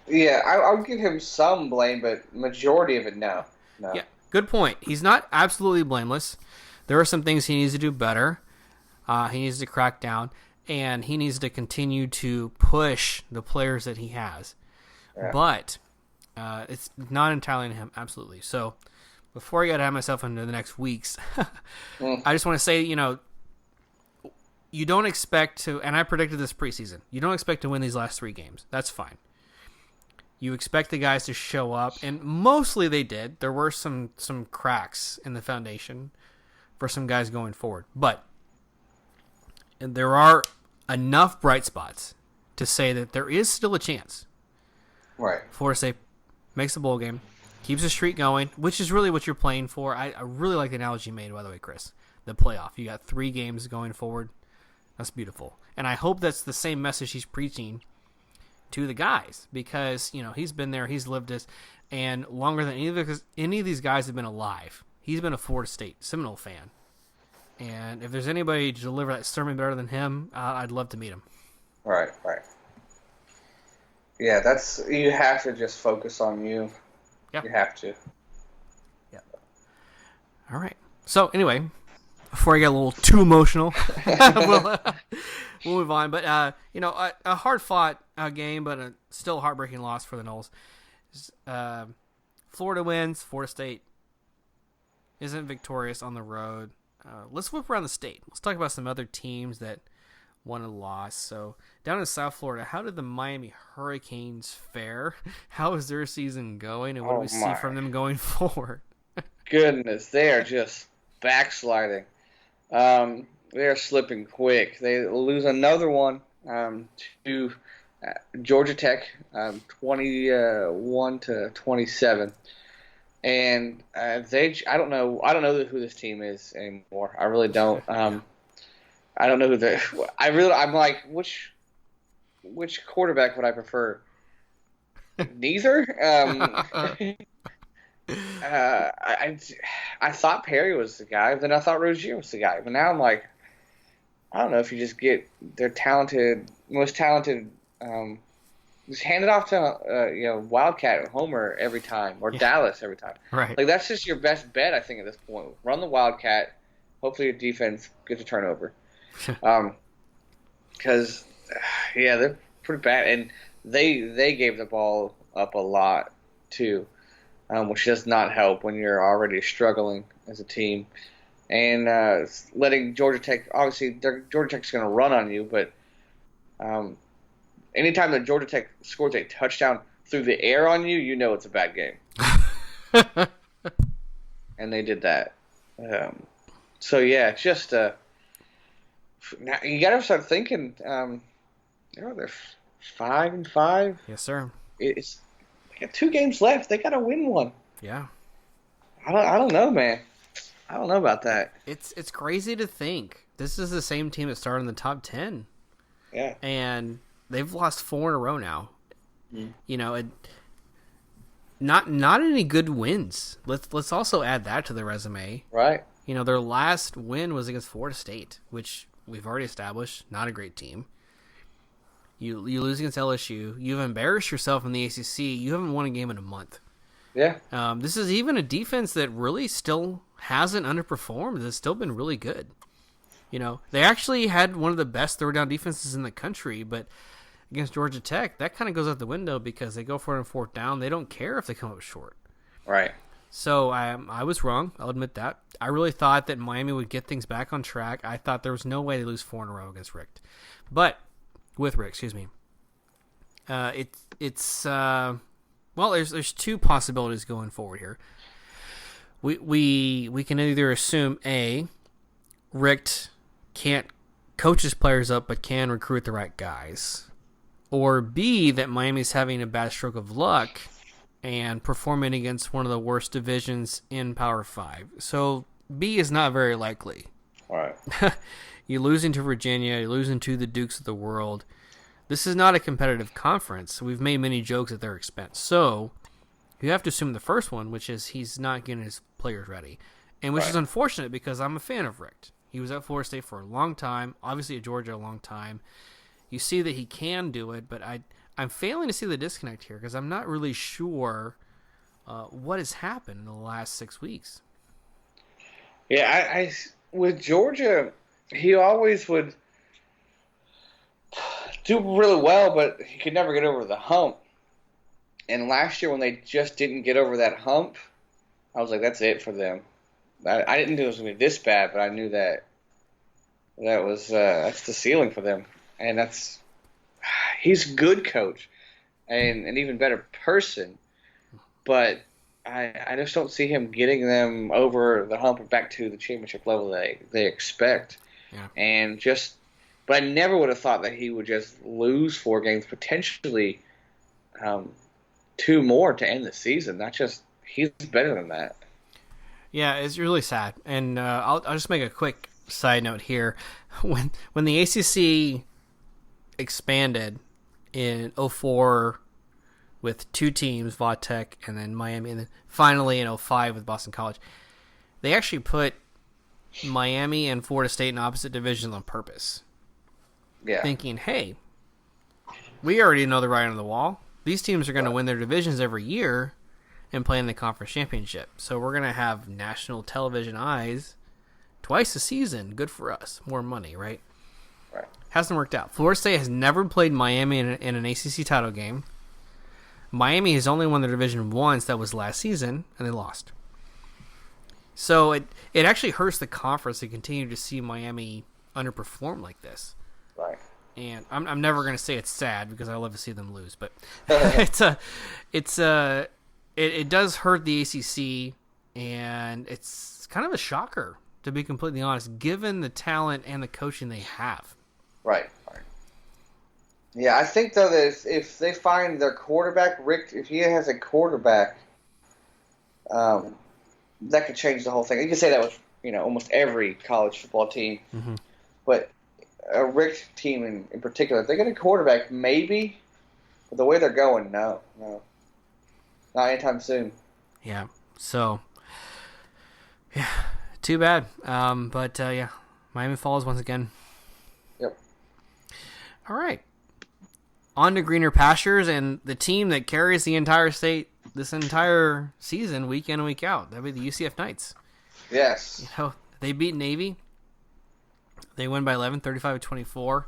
Yeah, I'll give him some blame, but majority of it, no. Yeah, good point. He's not absolutely blameless. There are some things he needs to do better. He needs to crack down, and he needs to continue to push the players that he has. Yeah. But it's not entirely on him, absolutely. So before I got to have myself into the next weeks, I just want to say, you know, you don't expect to, and I predicted this preseason, you don't expect to win these last 3 games. That's fine. You expect the guys to show up, and mostly they did. There were some cracks in the foundation for some guys going forward. But there are enough bright spots to say that there is still a chance. Right. Florida State makes the bowl game, keeps the streak going, which is really what you're playing for. I really like the analogy you made, by the way, Chris. The playoff. You got 3 games going forward. That's beautiful. And I hope that's the same message he's preaching to the guys, because, you know, he's been there, he's lived this, and longer than any of these guys have been alive. He's been a Florida State Seminole fan. And if there's anybody to deliver that sermon better than him, I'd love to meet him. Right. Yeah, you have to just focus on you. Yeah. You have to. Yeah. All right. So, anyway, before I get a little too emotional, we'll move on. But, a hard-fought game, but still a heartbreaking loss for the Noles. Florida wins. Florida State isn't victorious on the road. Let's whip around the state. Let's talk about some other teams that won and lost. So, down in South Florida, how did the Miami Hurricanes fare? How is their season going, and what do we see from them going forward? Goodness, they are just backsliding. They are slipping quick. They lose another one to Georgia Tech, 21-27. And I don't know who this team is anymore. I really don't. I don't know who I'm like, which quarterback would I prefer? Neither. I thought Perry was the guy, then I thought Rozier was the guy, but now I'm like, I don't know if you just get their most talented, just hand it off to Wildcat Homer every time, or Dallas every time. Right. Like that's just your best bet, I think, at this point. Run the Wildcat. Hopefully your defense gets a turnover. Because they're pretty bad, and they gave the ball up a lot too, which does not help when you're already struggling as a team. And letting Georgia Tech, obviously, Georgia Tech's going to run on you, but anytime that Georgia Tech scores a touchdown through the air on you, you know it's a bad game. And they did that. So yeah, it's just now you got to start thinking. They're 5-5. Yes, sir. They got 2 games left. They got to win one. Yeah. I don't know, man. I don't know about that. It's crazy to think this is the same team that started in the top 10. Yeah. And they've lost 4 in a row now. Mm. You know, not any good wins. Let's also add that to the resume. Right. You know, their last win was against Florida State, which we've already established, not a great team. You lose against LSU. You've embarrassed yourself in the ACC. You haven't won a game in a month. Yeah. This is even a defense that really still hasn't underperformed. It's still been really good. You know, they actually had one of the best third down defenses in the country, but against Georgia Tech, that kind of goes out the window because they go for it on 4th down. They don't care if they come up short. Right. So I was wrong. I'll admit that. I really thought that Miami would get things back on track. I thought there was no way they lose 4 in a row against Rick. With Rick, excuse me. There's 2 possibilities going forward here. We can either assume A, Richt can't coach his players up but can recruit the right guys, or B, that Miami's having a bad stroke of luck and performing against one of the worst divisions in Power 5. So B is not very likely. All right. You're losing to Virginia. You're losing to the Dukes of the world. This is not a competitive conference. We've made many jokes at their expense. So you have to assume the first one, which is he's not getting his players ready, and which is unfortunate because I'm a fan of Richt. He was at Florida State for a long time, obviously at Georgia a long time. You see that he can do it, but I'm failing to see the disconnect here because I'm not really sure what has happened in the last 6 weeks. Yeah, I with Georgia, he always would do really well, but he could never get over the hump. And last year when they just didn't get over that hump, I was like, that's it for them. I didn't think it was going to be this bad, but I knew that was that's the ceiling for them. And he's a good coach and an even better person, but I just don't see him getting them over the hump and back to the championship level they expect. Yeah. But I never would have thought that he would just lose 4 games, potentially 2 more to end the season. He's better than that. Yeah, it's really sad. And I'll just make a quick side note here. When the ACC expanded in 2004 with 2 teams, Vautech and then Miami, and then finally in 2005 with Boston College, they actually put Miami and Florida State in opposite divisions on purpose. Yeah. Thinking, hey, we already know the writing on the wall. These teams are going to win their divisions every year and play in the conference championship. So we're going to have national television eyes twice a season. Good for us. More money, right? Right. Hasn't worked out. Florida State has never played Miami in an ACC title game. Miami has only won their division once. That was last season, and they lost. So it actually hurts the conference to continue to see Miami underperform like this. Right. And I'm never going to say it's sad because I love to see them lose, but it does hurt the ACC, and it's kind of a shocker, to be completely honest, given the talent and the coaching they have. Right. Yeah, I think though that if they find their quarterback, Rick, if he has a quarterback, that could change the whole thing. You can say that with almost every college football team, but a Rick team in particular, if they get a quarterback, maybe. But the way they're going, no, not anytime soon. Yeah. So, yeah, too bad. But Miami falls once again. All right. On to greener pastures and the team that carries the entire state this entire season, week in and week out. That would be the UCF Knights. Yes. You know, they beat Navy. They win by 11, 35-24.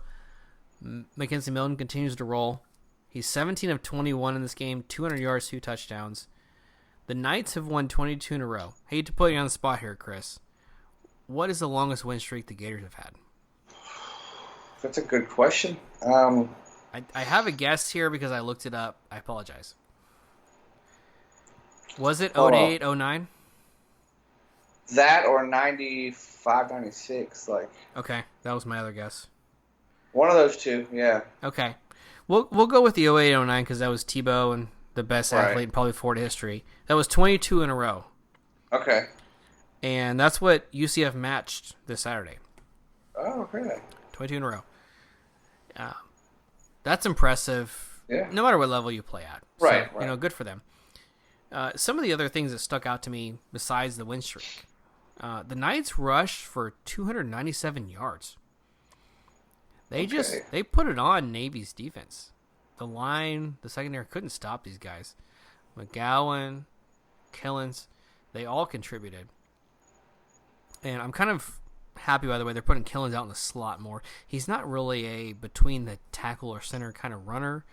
Mackenzie Milton continues to roll. He's 17 of 21 in this game, 200 yards, 2 touchdowns. The Knights have won 22 in a row. Hate to put you on the spot here, Chris. What is the longest win streak the Gators have had? That's a good question. I have a guess here because I looked it up. I apologize. Was it 08, 09? That or 95, 96. Okay, that was my other guess. One of those two, yeah. Okay. We'll go with the 08, 09 because that was Tebow and the best athlete in probably Florida history. That was 22 in a row. Okay. And that's what UCF matched this Saturday. Oh, okay. 22 in a row. That's impressive. Yeah. No matter what level you play at. Right. You know, good for them. Some of the other things that stuck out to me besides the win streak. The Knights rushed for 297 yards. They put it on Navy's defense. The line, the secondary couldn't stop these guys. McGowan, Killens, they all contributed. And I'm kind of happy, by the way, they're putting Killens out in the slot more. He's not really a between the tackle or center kind of runner.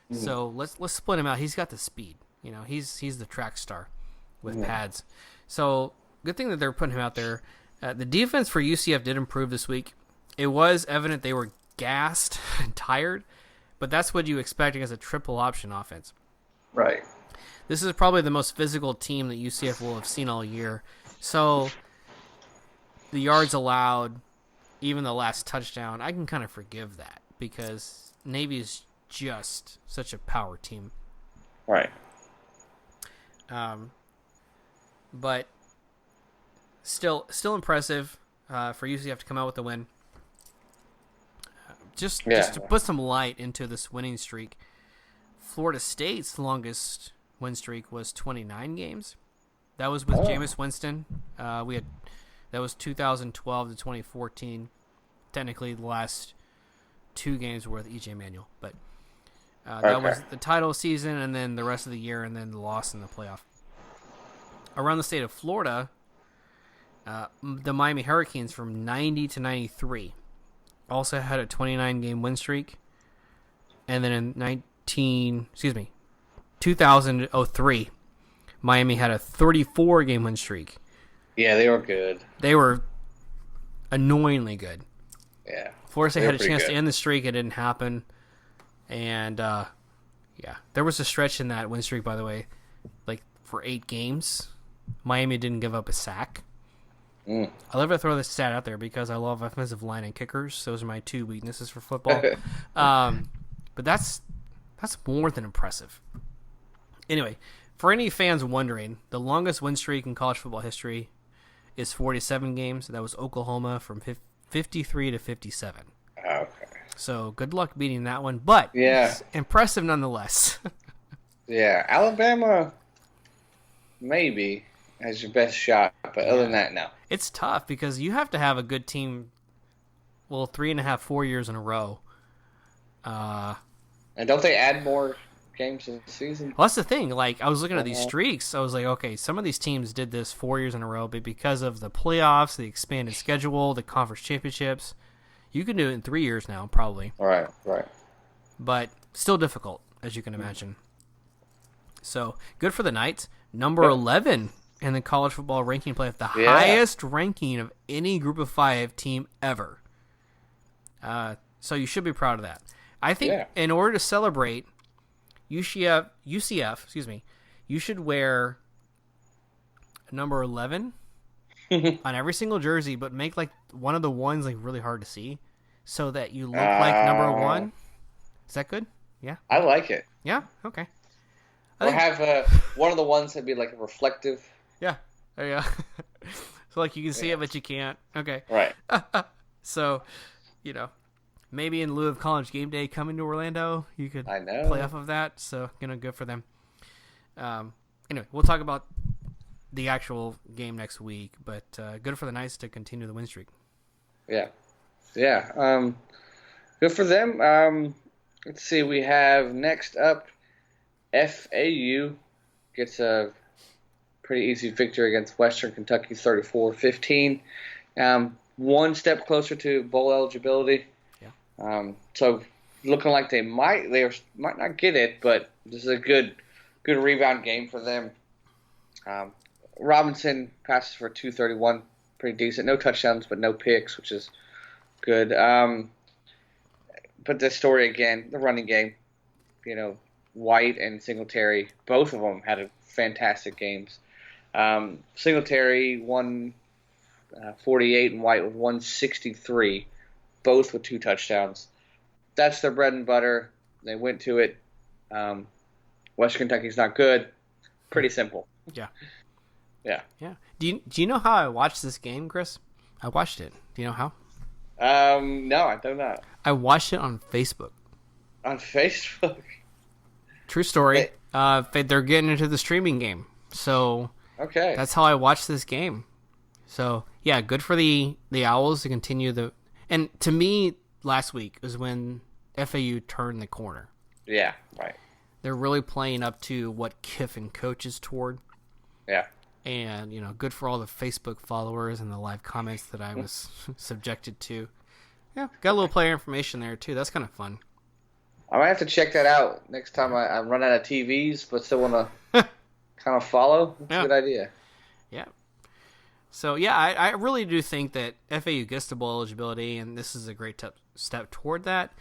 Mm-hmm. So let's split him out. He's got the speed. You know, he's the track star with pads. So good thing that they're putting him out there. The defense for UCF did improve this week. It was evident they were gassed and tired, but that's what you expect against a triple option offense. Right. This is probably the most physical team that UCF will have seen all year. So the yards allowed, even the last touchdown, I can kind of forgive that because Navy is just such a power team. Right. But still impressive for UCF to come out with the win. Just to put some light into this winning streak, Florida State's longest win streak was 29 games. That was with Jameis Winston. That was 2012 to 2014. Technically, the last 2 games were with E.J. Manuel, but that was the title season, and then the rest of the year, and then the loss in the playoff. Around the state of Florida, the Miami Hurricanes from 90 to 93 also had a 29-game win streak, and then in 2003, Miami had a 34-game win streak. Yeah, they were good. They were annoyingly good. Yeah. Florida State had a chance to end the streak. It didn't happen. And, there was a stretch in that win streak, by the way, like for 8 games. Miami didn't give up a sack. I love to throw this stat out there because I love offensive line and kickers. Those are my 2 weaknesses for football. But that's more than impressive. Anyway, for any fans wondering, the longest win streak in college football history is 47 games. That was Oklahoma from 53 to 57. Okay. So good luck beating that one, but it's impressive nonetheless. Yeah, Alabama maybe has your best shot, but other than that, no. It's tough because you have to have a good team, 3.5, 4 years in a row. And don't they add more games in the season? Well, that's the thing. Like, I was looking at these streaks. I was like, okay, some of these teams did this 4 years in a row, but because of the playoffs, the expanded schedule, the conference championships, you can do it in 3 years now, probably. Right. But still difficult, as you can imagine. So, good for the Knights. Number 11 in the college football ranking playoff, the highest ranking of any Group of 5 team ever. So you should be proud of that. I think in order to celebrate, UCF, you should wear number 11 on every single jersey, but make like one of the ones like really hard to see, so that you look like number 1. Is that good? Yeah, I like it. Yeah, okay. Or have one of the ones that be like a reflective. Yeah, there you go. So like you can see it, but you can't. Okay. Right. So, maybe in lieu of college game day coming to Orlando, you could play off of that. So, good for them. Anyway, we'll talk about the actual game next week, but good for the Knights to continue the win streak. Yeah. Good for them. Let's see. We have next up FAU gets a pretty easy victory against Western Kentucky, 34-15. One step closer to bowl eligibility. Yeah. So looking like they might not get it, but this is a good rebound game for them. Robinson passes for 231, pretty decent. No touchdowns, but no picks, which is good. But the story again, the running game, White and Singletary, both of them had fantastic games. Singletary won 48 and White with 163, both with 2 touchdowns. That's their bread and butter. They went to it. Western Kentucky's not good. Pretty simple. Yeah. Yeah. Yeah. Do you know how I watched this game, Chris? I watched it. Do you know how? No, I don't know. I watched it on Facebook. On Facebook? True story. They're getting into the streaming game. So okay. That's how I watched this game. So, yeah, good for the Owls to continue the... And to me, last week was when FAU turned the corner. Yeah, right. They're really playing up to what Kiffin coaches toward. Yeah. And, good for all the Facebook followers and the live comments that I was subjected to. Yeah, got a little player information there, too. That's kind of fun. I might have to check that out next time I run out of TVs, but still want to kind of follow. That's a good idea. Yeah. So, yeah, I really do think that FAU gets to bowl eligibility, and this is a great step toward that.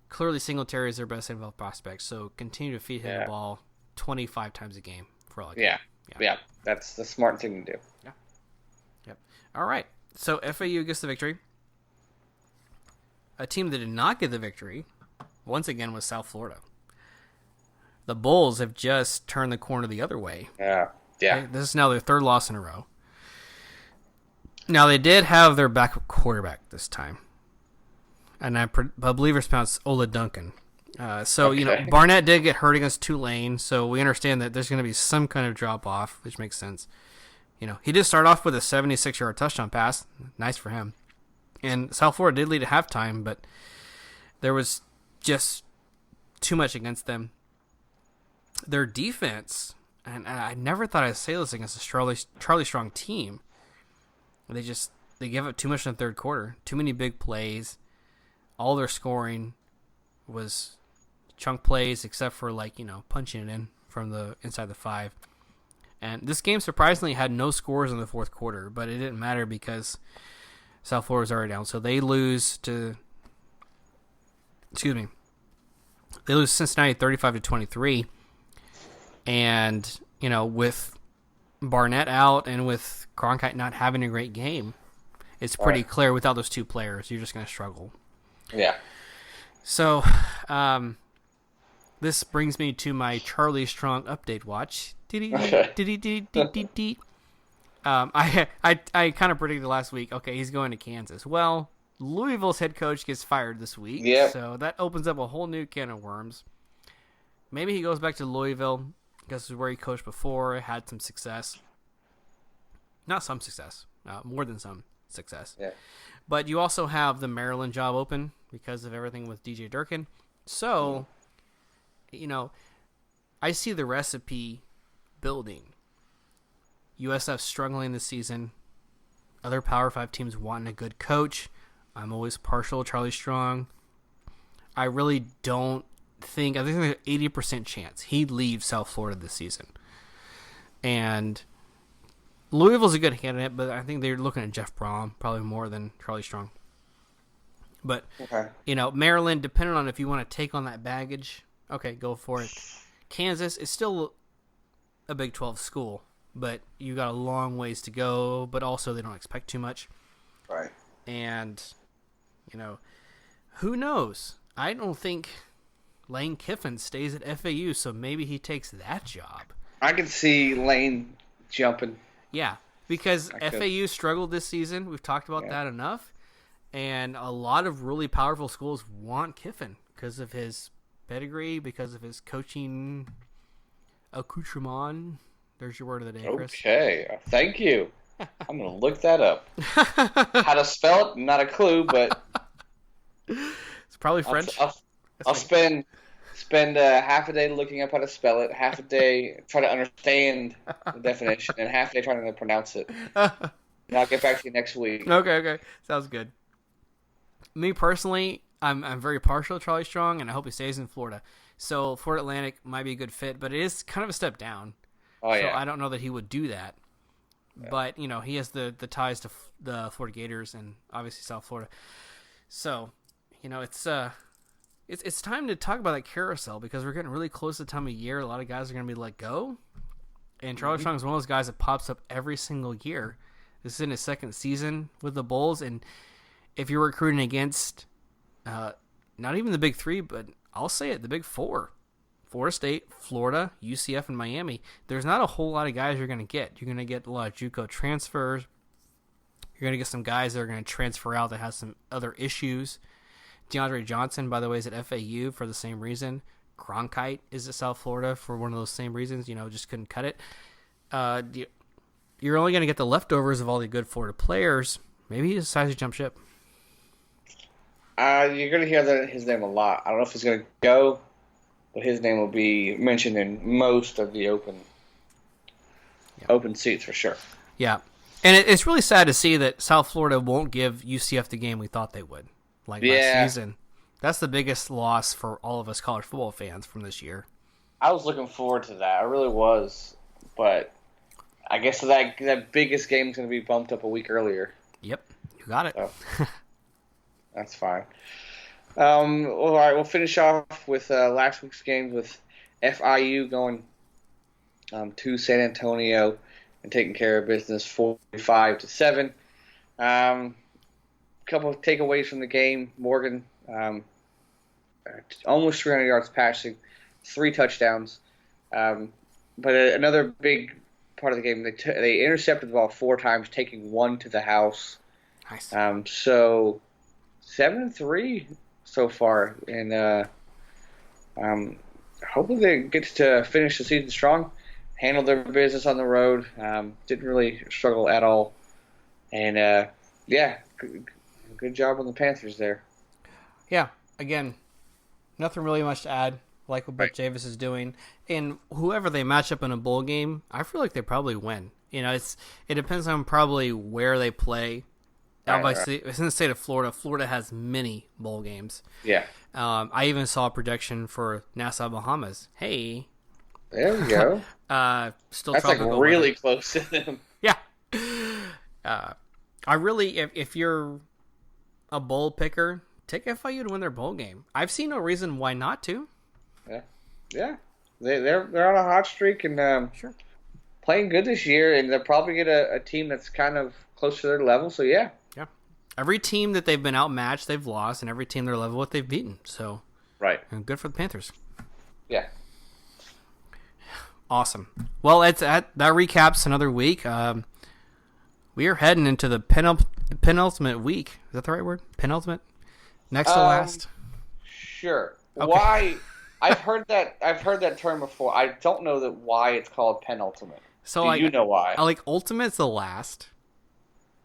Clearly, Singletary is their best NFL prospect, so continue to feed him the ball 25 times a game for all I can. Yeah, that's the smart thing to do. Yeah. Yep. All right, so FAU gets the victory. A team that did not get the victory, once again, was South Florida. The Bulls have just turned the corner the other way. Yeah. Okay? This is now their 3rd loss in a row. Now, they did have their backup quarterback this time. And I believe it's pronounced Ola Duncan. Barnett did get hurt against Tulane, so we understand that there's going to be some kind of drop-off, which makes sense. He did start off with a 76-yard touchdown pass. Nice for him. And South Florida did lead at halftime, but there was just too much against them. Their defense, and I never thought I'd say this against a Charlie Strong team, they give up too much in the 3rd quarter. Too many big plays. All their scoring was chunk plays, except for punching it in from the inside the 5. And this game surprisingly had no scores in the 4th quarter, but it didn't matter because South Florida was already down. So they lose to Cincinnati 35-23. And, with Barnett out and with Cronkite not having a great game, it's pretty clear without those 2 players, you're just going to struggle. Yeah. So, this brings me to my Charlie Strong update watch. I kind of predicted last week, okay, he's going to Kansas. Well, Louisville's head coach gets fired this week, so that opens up a whole new can of worms. Maybe he goes back to Louisville, because this is where he coached before, had some success. Not some success, more than some success. Yeah. But you also have the Maryland job open because of everything with DJ Durkin. So, I see the recipe building. USF struggling this season. Other Power 5 teams wanting a good coach. I'm always partial to Charlie Strong. I really don't think... I think there's an 80% chance he leaves South Florida this season. And Louisville's a good candidate, but I think they're looking at Jeff Brom probably more than Charlie Strong. But, Maryland, depending on if you want to take on that baggage, okay, go for it. Kansas is still a Big 12 school, but you got a long ways to go, but also they don't expect too much. Right. And, who knows? I don't think Lane Kiffin stays at FAU, so maybe he takes that job. I can see Lane jumping. Yeah, because FAU struggled this season. We've talked about that enough. And a lot of really powerful schools want Kiffin because of his pedigree, because of his coaching accoutrement. There's your word of the day, Chris. Okay, thank you. I'm going to look that up. How to spell it? Not a clue, but... It's probably French. I'll spend half a day looking up how to spell it, half a day trying to understand the definition, and half a day trying to pronounce it. And I'll get back to you next week. Okay. Sounds good. Me personally, I'm very partial to Charlie Strong, and I hope he stays in Florida. So Florida Atlantic might be a good fit, but it is kind of a step down. Oh, yeah. So I don't know that he would do that. Yeah. But, he has the ties to the Florida Gators and obviously South Florida. So, it's time to talk about that carousel because we're getting really close to the time of year. A lot of guys are going to be let go. And Charlie Strong is one of those guys that pops up every single year. This is in his second season with the Bulls. And if you're recruiting against not even the Big Three, but I'll say it, the Big Four, Florida State, Florida, UCF, and Miami, there's not a whole lot of guys you're going to get. You're going to get a lot of JUCO transfers. You're going to get some guys that are going to transfer out that have some other issues. DeAndre Johnson, by the way, is at FAU for the same reason. Cronkite is at South Florida for one of those same reasons. Just couldn't cut it. You're only going to get the leftovers of all the good Florida players. Maybe he decides to jump ship. You're going to hear his name a lot. I don't know if he's going to go, but his name will be mentioned in most of the open seats for sure. Yeah. And it's really sad to see that South Florida won't give UCF the game we thought they would. Last season. That's the biggest loss for all of us college football fans from this year. I was looking forward to that. I really was. But I guess that biggest game is going to be bumped up a week earlier. Yep. You got it. So, that's fine. All right, we'll finish off with last week's games with FIU going to San Antonio and taking care of business 45-7. Couple of takeaways from the game. Morgan, almost 300 yards passing, 3 touchdowns. But another big part of the game, they intercepted the ball 4 times, taking 1 to the house. Nice. So 7-3 so far, and hopefully they get to finish the season strong. Handled their business on the road. Didn't really struggle at all, and good job on the Panthers there. Yeah, again, nothing really much to add. Like what Brett Javis is doing, and whoever they match up in a bowl game, I feel like they probably win. It depends on probably where they play. Obviously, it's in the state of Florida. Florida has many bowl games. Yeah. I even saw a projection for Nassau, Bahamas. Hey. There we go. Still that's like really close to them. Yeah. I really, if you're a bowl picker, take FIU to win their bowl game. I've seen no reason why not to. Yeah. They're on a hot streak and sure, playing good this year, and they'll probably get a team that's kind of close to their level. So yeah. Every team that they've been outmatched, they've lost, and every team they're level with, they've beaten. So right, and good for the Panthers. Yeah. Awesome. Well, that recaps another week. We are heading into the penultimate week. Is that the right word? Penultimate? Next to last? Sure. Okay. Why? I've heard that term before. I don't know why it's called penultimate. So you know why? Ultimate's the last.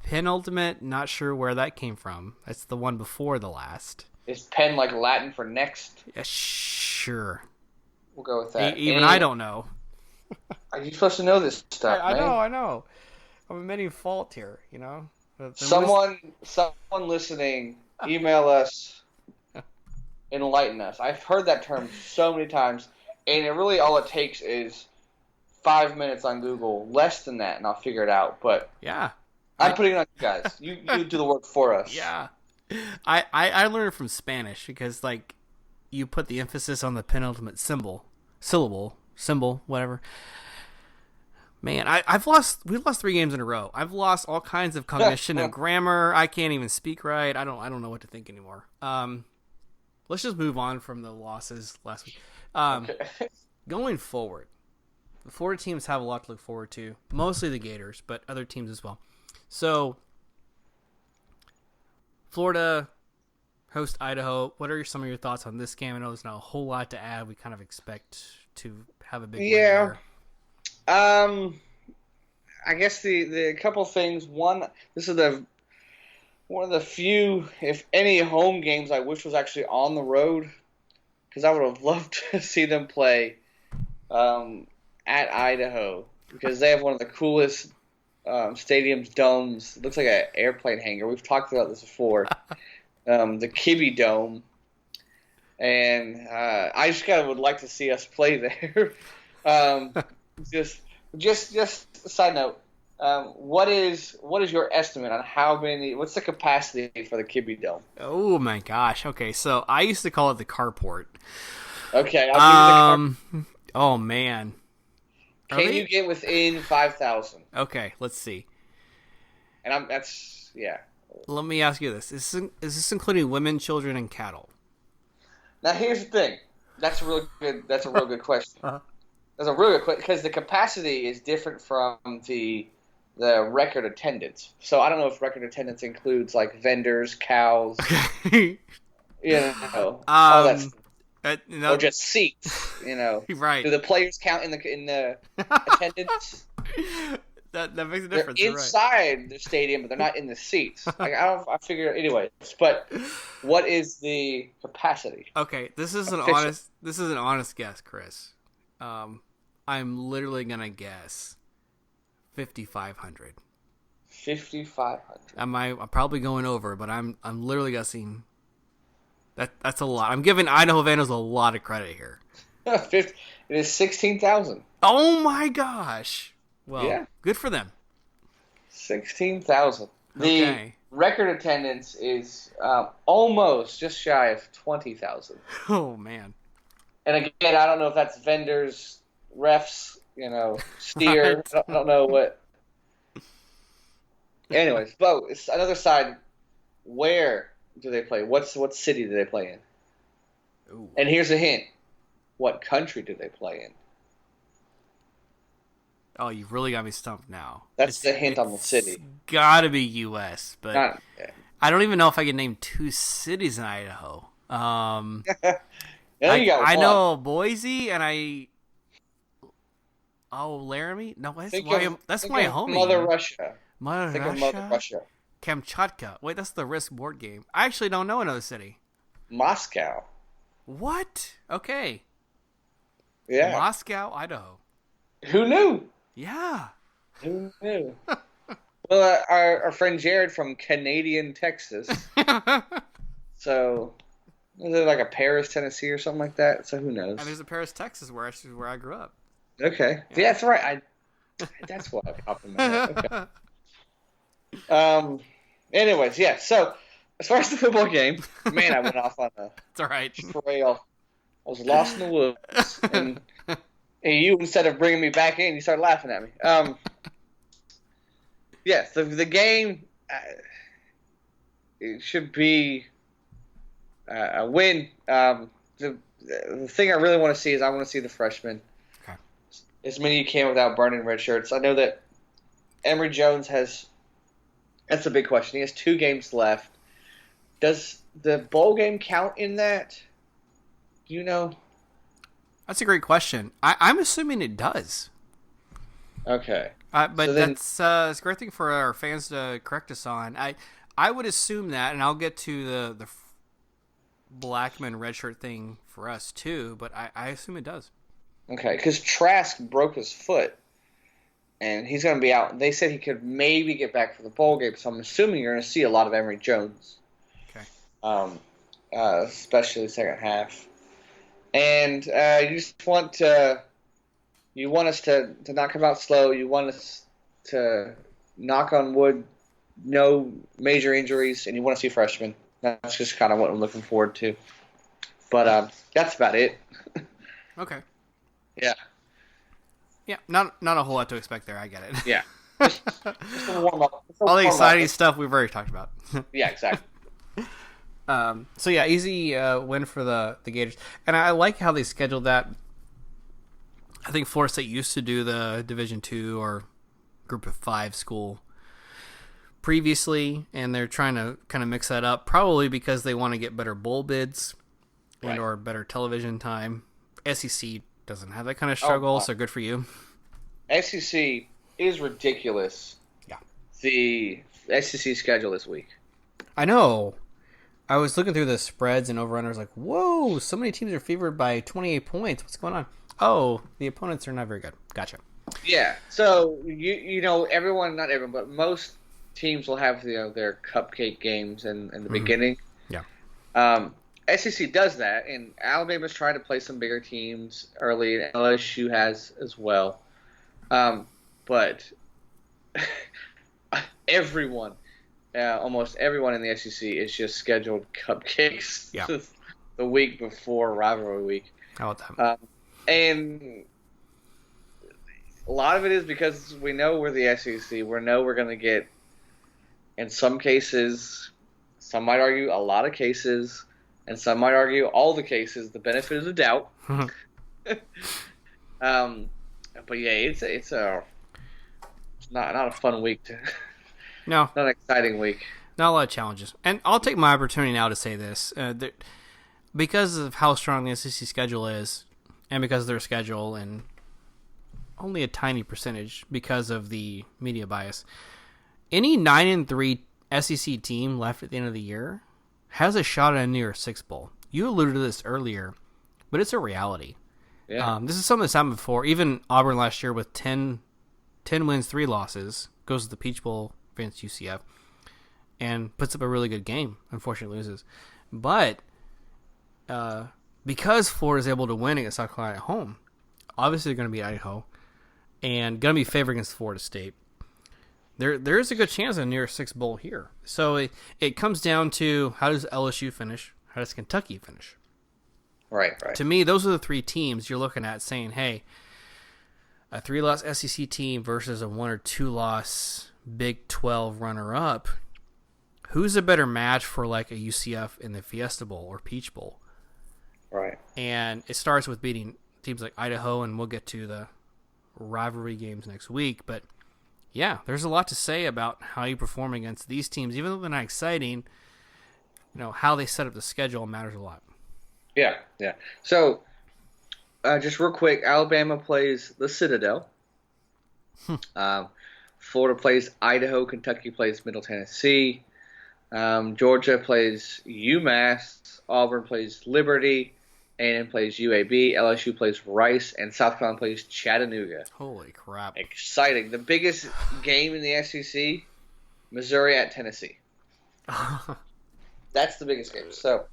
Penultimate, not sure where that came from. That's the one before the last. Is pen like Latin for next? Yeah, sure. We'll go with that. Even I don't know. Are you supposed to know this stuff, I man? know. I'm admitting fault here, Someone listening, email us, enlighten us. I've heard that term so many times, and really all it takes is 5 minutes on Google, less than that, and I'll figure it out. But yeah, I'm putting it on you guys. You do the work for us. Yeah, I learned it from Spanish because you put the emphasis on the penultimate syllable, whatever. Man, we've lost 3 games in a row. I've lost all kinds of cognition of grammar. I can't even speak right. I don't know what to think anymore. Let's just move on from the losses last week. Okay. Going forward, the Florida teams have a lot to look forward to. Mostly the Gators, but other teams as well. So, Florida host Idaho. What are some of your thoughts on this game? I know there's not a whole lot to add. We kind of expect to have a big win there. I guess the couple things. One, this is one of the few, if any, home games I wish was actually on the road, because I would have loved to see them play at Idaho, because they have one of the coolest stadiums, domes. It looks like an airplane hangar. We've talked about this before. The Kibbe Dome. And I just kind of would like to see us play there. Just a side note. What is your estimate on how many? What's the capacity for the Kibbe Dome? Oh my gosh. Okay, so I used to call it the carport. Okay, I'll give you the Oh man. Can you get within 5,000? Okay, let's see. And that's yeah. Let me ask you this: is this including women, children, and cattle? Now here's the thing. That's a real good question. That's a real good question because the capacity is different from the record attendance. So I don't know if record attendance includes like vendors, cows, Okay. all that stuff. Or just seats, Right. Do the players count in the attendance? That makes a difference. They're inside the stadium, but they're not in the seats. I figure anyways. But what is the capacity? Okay, this is an honest guess, Chris. I'm literally gonna guess 5,500. 5,500. I'm probably going over, but I'm literally guessing. That's a lot. I'm giving Idaho Vandals a lot of credit here. It is 16,000. Oh my gosh! Well, yeah. Good for them. 16,000. The Okay. record attendance is almost just shy of 20,000. Oh man. And again, I don't know if that's vendors, refs, steer. Right. I don't know what. Anyways, but it's another side. Where do they play? What city do they play in? Ooh. And here's a hint. What country do they play in? Oh, you've really got me stumped now. That's the hint on the city. It's gotta be U.S., but Yeah. I don't even know if I can name 2 cities in Idaho. You got I one. know Boise and Laramie? No, that's Think my of homie. Mother Russia. Mother Think Russia? of Mother Russia. Kamchatka. Wait, that's the Risk board game. I actually don't know another city. Moscow. What? Okay. Yeah. Moscow, Idaho. Who knew? Yeah. Who knew? Well, our friend Jared from Canadian Texas. So, is it like a Paris, Tennessee, or something like that? So who knows? And there's a Paris, Texas, where I grew up. Okay, yeah, that's right. That's what popped in my head. Okay. Anyways, yeah. So, as far as the football game, man, I went off on a It's all right. trail. I was lost in the woods, and you, instead of bringing me back in, you started laughing at me. Yes, the game, it should be a win. The thing I really want to see is I want to see the freshmen. Okay. As many you can without burning red shirts. I know that Emory Jones has. That's a big question. He has 2 games left. Does the bowl game count in that? Do you know? That's a great question. I'm assuming it does. Okay. But So then- that's it's a great thing for our fans to correct us on. I would assume that, and I'll get to the Blackman redshirt thing for us too, but I assume it does. Okay, because Trask broke his foot, and he's going to be out. They said he could maybe get back for the bowl game, so I'm assuming you're going to see a lot of Emory Jones. Okay. Especially the second half. And you just want you want us to not come out slow. You want us to knock on wood, no major injuries, and you want to see freshmen. That's just kind of what I'm looking forward to. But that's about it. Okay. Yeah. Yeah, not a whole lot to expect there. I get it. Yeah. Just a warm up. All the exciting stuff we've already talked about. Yeah, exactly. So yeah, easy win for the Gators, and I like how they scheduled that. I think Florida State used to do the Division II or Group of 5 school previously, and they're trying to kind of mix that up, probably because they want to get better bowl bids and or better television time. SEC doesn't have that kind of struggle, so good for you. SEC is ridiculous. Yeah. The SEC schedule this week. I know. I was looking through the spreads and overrunners like, whoa, so many teams are favored by 28 points. What's going on? Oh, the opponents are not very good. Gotcha. Yeah. So, you know, everyone, not everyone, but most teams will have, you know, their cupcake games in the beginning. Yeah. SEC does that, and Alabama's trying to play some bigger teams early, and LSU has as well. But everyone, almost everyone in the SEC is just scheduled cupcakes the week before rivalry week. How about that? And a lot of it is because we know we're the SEC. We know we're going to get, in some cases, some might argue a lot of cases, and some might argue all the cases, the benefit of the doubt. But yeah, it's not a fun week. No. Not an exciting week. Not a lot of challenges. And I'll take my opportunity now to say this. Because of how strong the SEC schedule is, and because of their schedule, and only a tiny percentage because of the media bias, any 9-3 SEC team left at the end of the year has a shot at a New Year's Six Bowl. You alluded to this earlier, but it's a reality. Yeah. This is something that's happened before. Even Auburn last year with 10 wins, 3 losses, goes to the Peach Bowl against UCF and puts up a really good game. Unfortunately loses. But because Florida's able to win against South Carolina at home, obviously they're going to beat Idaho and going to be favored against Florida State. There is a good chance of a New Year's Six Bowl here. So it comes down to, how does LSU finish? How does Kentucky finish? Right. To me, those are the 3 teams you're looking at saying, hey, a 3-loss SEC team versus a 1 or 2-loss Big 12 runner-up. Who's a better match for like a UCF in the Fiesta Bowl or Peach Bowl? Right. And it starts with beating teams like Idaho, and we'll get to the rivalry games next week. But yeah, there's a lot to say about how you perform against these teams, even though they're not exciting. You know, how they set up the schedule matters a lot. Yeah. So, just real quick, Alabama plays the Citadel. Florida plays Idaho. Kentucky plays Middle Tennessee. Georgia plays UMass. Auburn plays Liberty. A&M plays UAB. LSU plays Rice. And South Carolina plays Chattanooga. Holy crap. Exciting. The biggest game in the SEC, Missouri at Tennessee. That's the biggest game. So,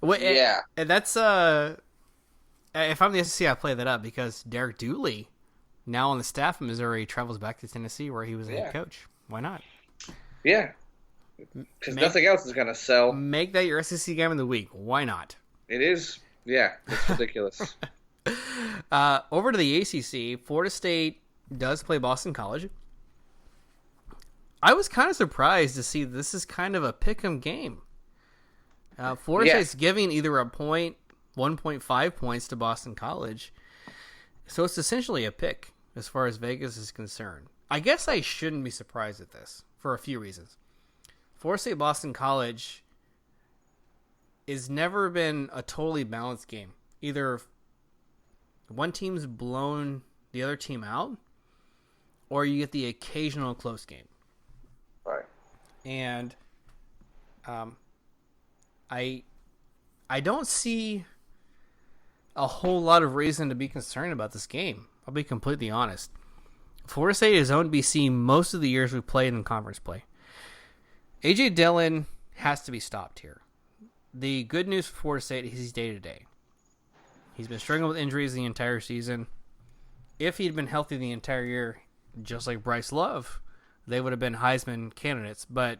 yeah. And that's, if I'm the SEC, I play that up because Derek Dooley, now on the staff in Missouri, travels back to Tennessee where he was a head coach. Why not? Yeah. Because nothing else is going to sell. Make that your SEC game of the week. Why not? It is. Yeah. It's ridiculous. Over to the ACC, Florida State does play Boston College. I was kind of surprised to see this is kind of a pick'em game. Florida State's giving either a point, 1.5 points to Boston College. So it's essentially a pick as far as Vegas is concerned. I guess I shouldn't be surprised at this for a few reasons. Florida State Boston College has never been a totally balanced game. Either one team's blown the other team out, or you get the occasional close game. Right. And I don't see a whole lot of reason to be concerned about this game. I'll be completely honest. Florida State has owned BC most of the years we played in conference play. A.J. Dillon has to be stopped here. The good news for Florida State is he's day-to-day. He's been struggling with injuries the entire season. If he'd been healthy the entire year, just like Bryce Love, they would have been Heisman candidates, but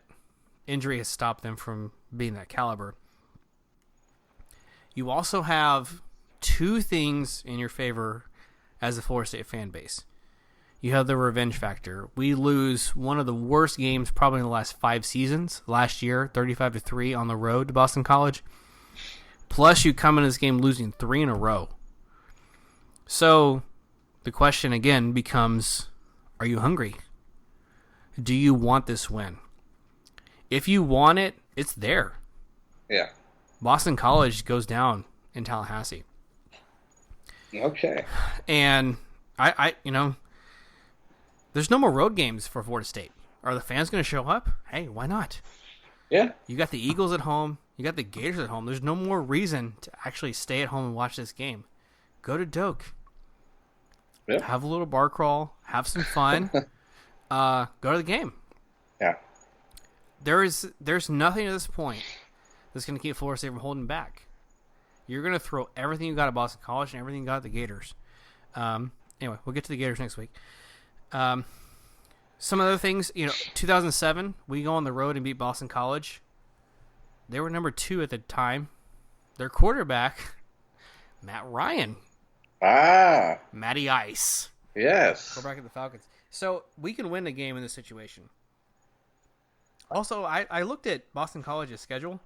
injury has stopped them from being that caliber. You also have 2 things in your favor as a Florida State fan base. You have the revenge factor. We lose one of the worst games probably in the last 5 seasons. Last year, 35-3 on the road to Boston College. Plus, you come in this game losing 3 in a row. So, the question again becomes, are you hungry? Do you want this win? If you want it, it's there. Yeah. Boston College goes down in Tallahassee. Okay. And I there's no more road games for Florida State. Are the fans going to show up? Hey, why not? Yeah. You got the Eagles at home. You got the Gators at home. There's no more reason to actually stay at home and watch this game. Go to Doak. Yeah. Have a little bar crawl. Have some fun. Go to the game. Yeah. There's nothing at this point that's going to keep Florida State from holding back. You're going to throw everything you got at Boston College and everything you got at the Gators. Anyway, we'll get to the Gators next week. Some other things, 2007, we go on the road and beat Boston College. They were number 2 at the time. Their quarterback, Matt Ryan. Ah. Matty Ice. Yes. Quarterback of the Falcons. So we can win the game in this situation. Also, I looked at Boston College's schedule.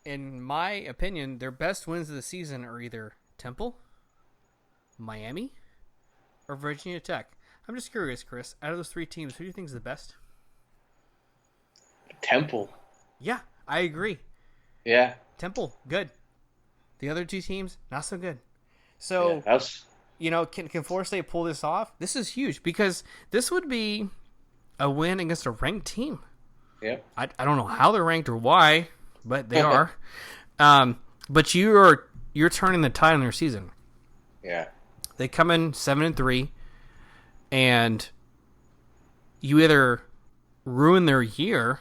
In my opinion, their best wins of the season are either Temple, Miami, or Virginia Tech. I'm just curious, Chris. Out of those 3 teams, who do you think is the best? Temple. Yeah, I agree. Yeah. Temple, good. The other 2 teams, not so good. So, can Florida State pull this off? This is huge because this would be a win against a ranked team. Yeah. I don't know how they're ranked or why, but they are. But you're turning the tide on their season. Yeah. They come in 7-3, and you either ruin their year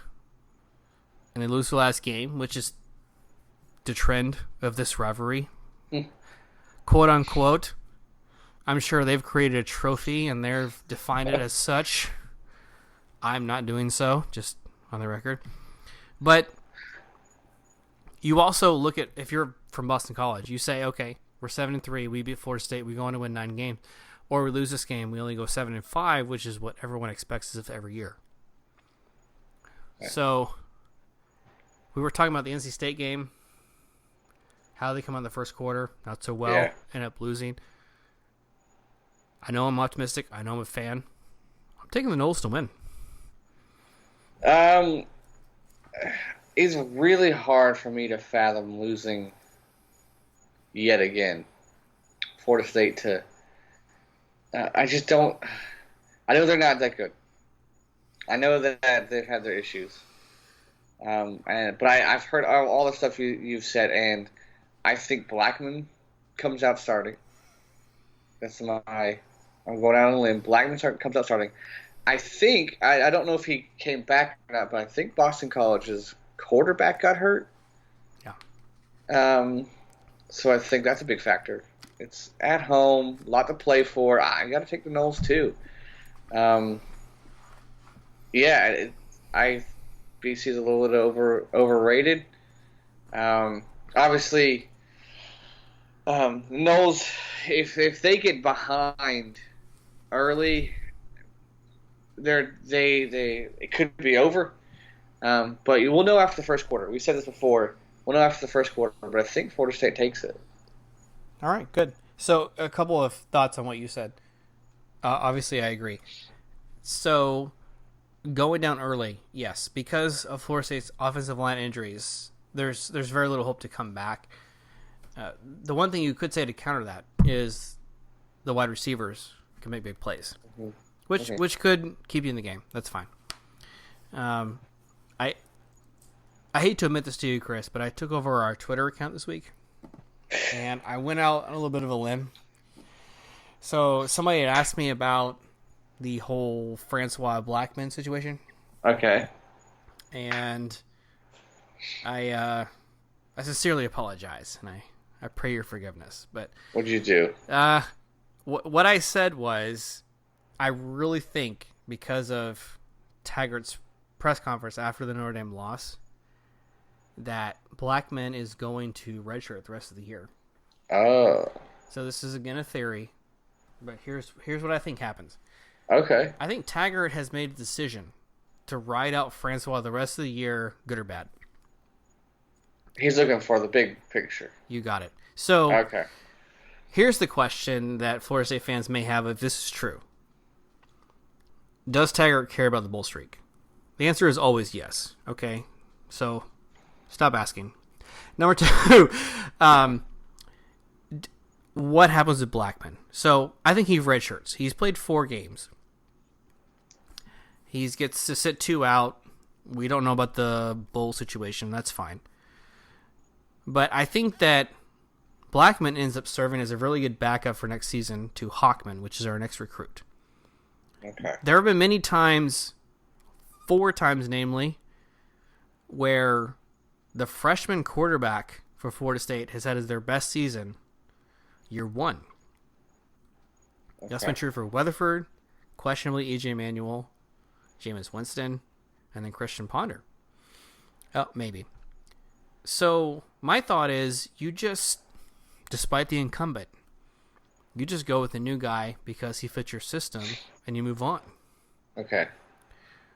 and they lose the last game, which is the trend of this rivalry. Quote unquote. I'm sure they've created a trophy and they've defined it as such. I'm not doing so, just on the record. But you also look at, if you're from Boston College, you say, okay, we're 7-3, we beat Florida State, we go on to win 9 games. Or we lose this game, we only go 7-5, which is what everyone expects of every year. Okay. So, we were talking about the NC State game, how they come out in the first quarter, not so well, end up losing. I know I'm optimistic. I know I'm a fan. I'm taking the Noles to win. It's really hard for me to fathom losing yet again. Florida State to... I just don't... I know they're not that good. I know that they've had their issues. But I've heard all the stuff you've said, and I think Blackman comes out starting. I'm going out on a limb. Blackman comes out starting. I think, I don't know if he came back or not, but I think Boston College's quarterback got hurt. Yeah. So I think that's a big factor. It's at home, a lot to play for. I got to take the Noles too. BC is a little bit overrated. Obviously, Noles, if they get behind early, it could be over. But you will know after the first quarter. We said this before. We'll know after the first quarter, but I think Florida State takes it. All right, good. So a couple of thoughts on what you said. Obviously, I agree. So going down early, yes, because of Florida State's offensive line injuries, there's very little hope to come back. The one thing you could say to counter that is the wide receivers can make big plays, which could keep you in the game. That's fine. I hate to admit this to you, Chris, but I took over our Twitter account this week, and I went out on a little bit of a limb. So somebody had asked me about the whole Francois Blackman situation. Okay. And I sincerely apologize, and I pray your forgiveness. But what did you do? What I said was, I really think because of Taggart's press conference after the Notre Dame loss, that Blackman is going to redshirt the rest of the year. Oh. So this is again a theory, but here's what I think happens. Okay. I think Taggart has made a decision to ride out Francois the rest of the year, good or bad. He's looking for the big picture. You got it. So okay. Here's the question that Florida State fans may have if this is true. Does Taggart care about the bowl streak? The answer is always yes. Okay? So stop asking. Number 2, what happens with Blackman? So I think he redshirts. He's played 4 games. He gets to sit 2 out. We don't know about the bowl situation. That's fine. But I think that Blackman ends up serving as a really good backup for next season to Hawkman, which is our next recruit. Okay. There have been many times, 4 times namely, where the freshman quarterback for Florida State has had as their best season year 1. Okay. That's been true for Weatherford, questionably E.J. Manuel, Jameis Winston, and then Christian Ponder. Oh, maybe. So my thought is you just, despite the incumbent, you just go with the new guy because he fits your system and you move on. Okay.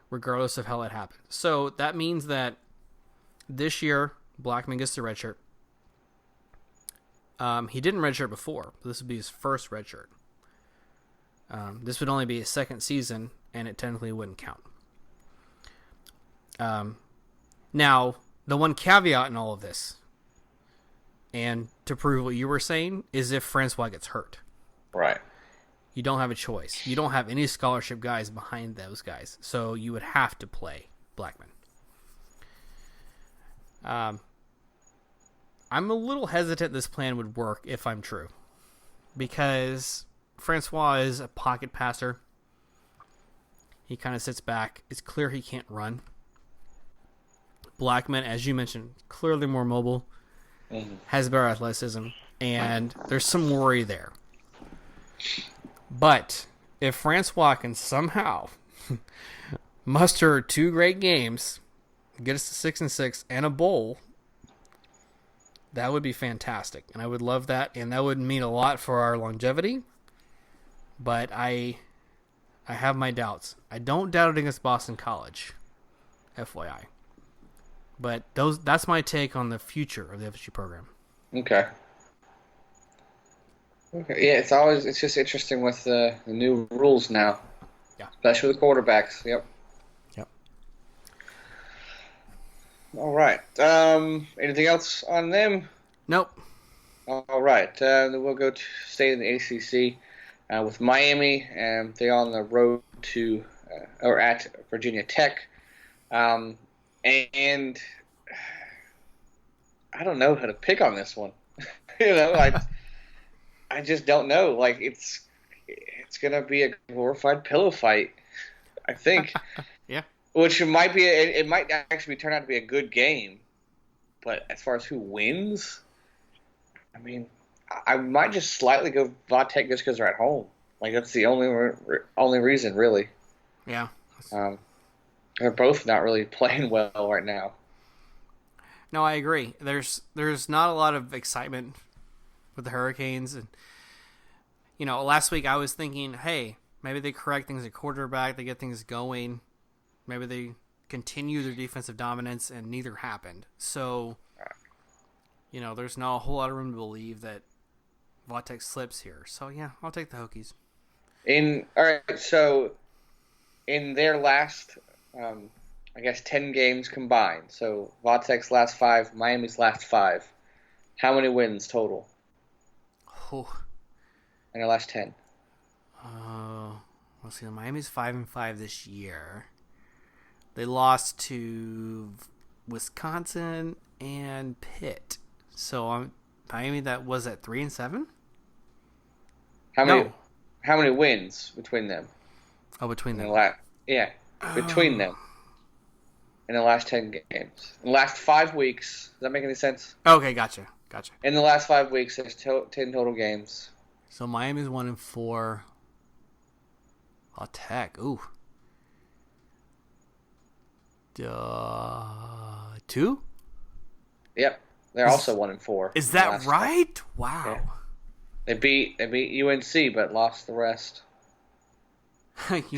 Regardless of how it happened. So that means that this year, Blackman gets the red shirt. He didn't redshirt before. This would be his first redshirt. This would only be his second season, and it technically wouldn't count. Now, the one caveat in all of this, and to prove what you were saying, is if Francois gets hurt. Right. You don't have a choice. You don't have any scholarship guys behind those guys, so you would have to play Blackman. I'm a little hesitant this plan would work if I'm true, because Francois is a pocket passer. He kind of sits back. It's clear he can't run. Blackman, as you mentioned, clearly more mobile, has better athleticism, and there's some worry there. But if Francois can somehow muster 2 great games, get us to 6-6 and a bowl, that would be fantastic, and I would love that, and that would mean a lot for our longevity. But I have my doubts. I don't doubt it against Boston College, FYI. But that's my take on the future of the FSU program. Okay. Yeah, it's just interesting with the new rules now. Yeah. Especially with quarterbacks. Yep. All right. Anything else on them? Nope. All right. Then we'll go to stay in the ACC with Miami, and they're on the road to or at Virginia Tech. And I don't know how to pick on this one. I just don't know. Like it's gonna be a glorified pillow fight, I think. Yeah. Which it might actually turn out to be a good game, but as far as who wins, I mean, I might just slightly go Vatech just because they're at home. Like that's the only reason, really. Yeah. They're both not really playing well right now. No, I agree. There's not a lot of excitement with the Hurricanes, and last week I was thinking, hey, maybe they correct things at quarterback, they get things going. Maybe they continue their defensive dominance, and neither happened. So, there's not a whole lot of room to believe that Vatech slips here. So, yeah, I'll take the Hokies. All right, so in their last, 10 games combined, so Vatech's last 5, Miami's last 5, how many wins total? Oh. In their last 10. Let's see, Miami's 5-5 this year. They lost to Wisconsin and Pitt. So Miami, that was at 3-7. How many wins between them? Oh, between them. Between them. In the last 10 games. In the last 5 weeks. Does that make any sense? Okay, gotcha. In the last 5 weeks, there's 10 total games. So Miami's 1-4. Tech. Ooh. 2? Yep, they're also 1-4. Is that right? Wow. Yeah. They beat UNC, but lost the rest. UNC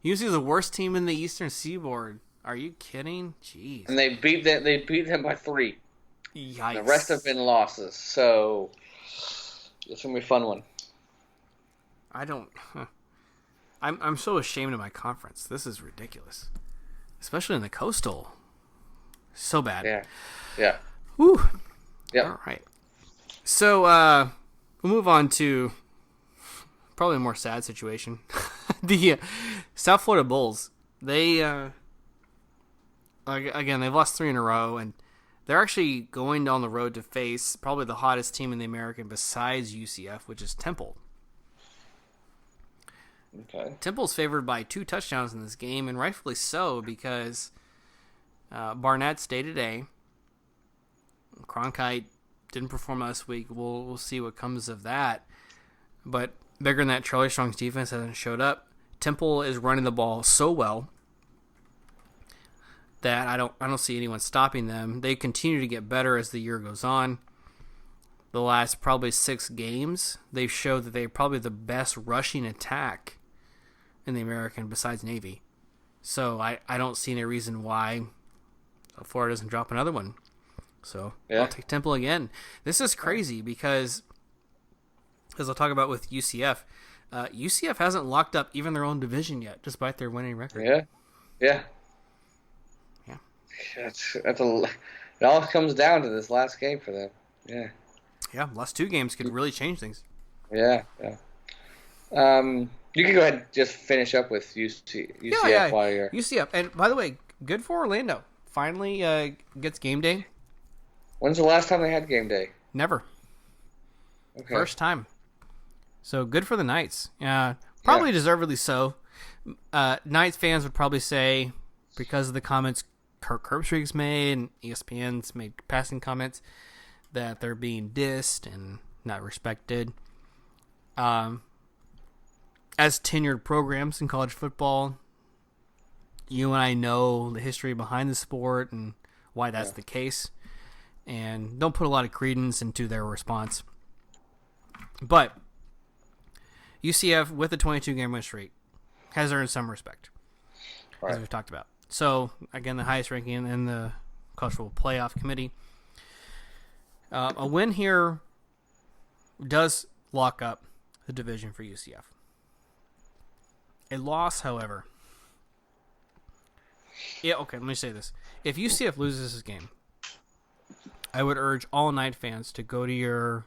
is the worst team in the Eastern Seaboard. Are you kidding? Jeez. And they beat them by 3. Yikes. The rest have been losses, so it's gonna be a fun one. I'm so ashamed of my conference. This is ridiculous. Especially in the Coastal. So bad. Yeah. Woo. Yeah. All right. So, we'll move on to probably a more sad situation. The South Florida Bulls, they Again, they've lost 3 in a row, and they're actually going on the road to face probably the hottest team in the American besides UCF, which is Temple. Okay. Temple's favored by 2 touchdowns in this game, and rightfully so, because Barnett stayed today. Cronkite didn't perform last week. We'll see what comes of that. But bigger than that, Charlie Strong's defense hasn't showed up. Temple is running the ball so well that I don't see anyone stopping them. They continue to get better as the year goes on. The last probably 6 games, they've showed that they're probably the best rushing attack in the American besides Navy. So I don't see any reason why Florida doesn't drop another one. So I'll take Temple again. This is crazy because, as I'll talk about with UCF, UCF hasn't locked up even their own division yet, despite their winning record. Yeah. It all comes down to this last game for them. Yeah, last 2 games could really change things. Yeah. You can go ahead and just finish up with UCF while you're... UCF. And by the way, good for Orlando. Finally gets game day. When's the last time they had game day? Never. Okay. First time. So good for the Knights. Probably deservedly so. Knights fans would probably say, because of the comments Kirk Herbstrieg's made and ESPN's made passing comments, that they're being dissed and not respected. As tenured programs in college football, you and I know the history behind the sport and why that's the case, and don't put a lot of credence into their response. But UCF, with a 22-game win streak, has earned some respect, as we've talked about. So, again, the highest ranking in the college football playoff committee. A win here does lock up the division for UCF. A loss, however... Yeah, okay, let me say this. If UCF loses this game, I would urge all Knight fans to go to your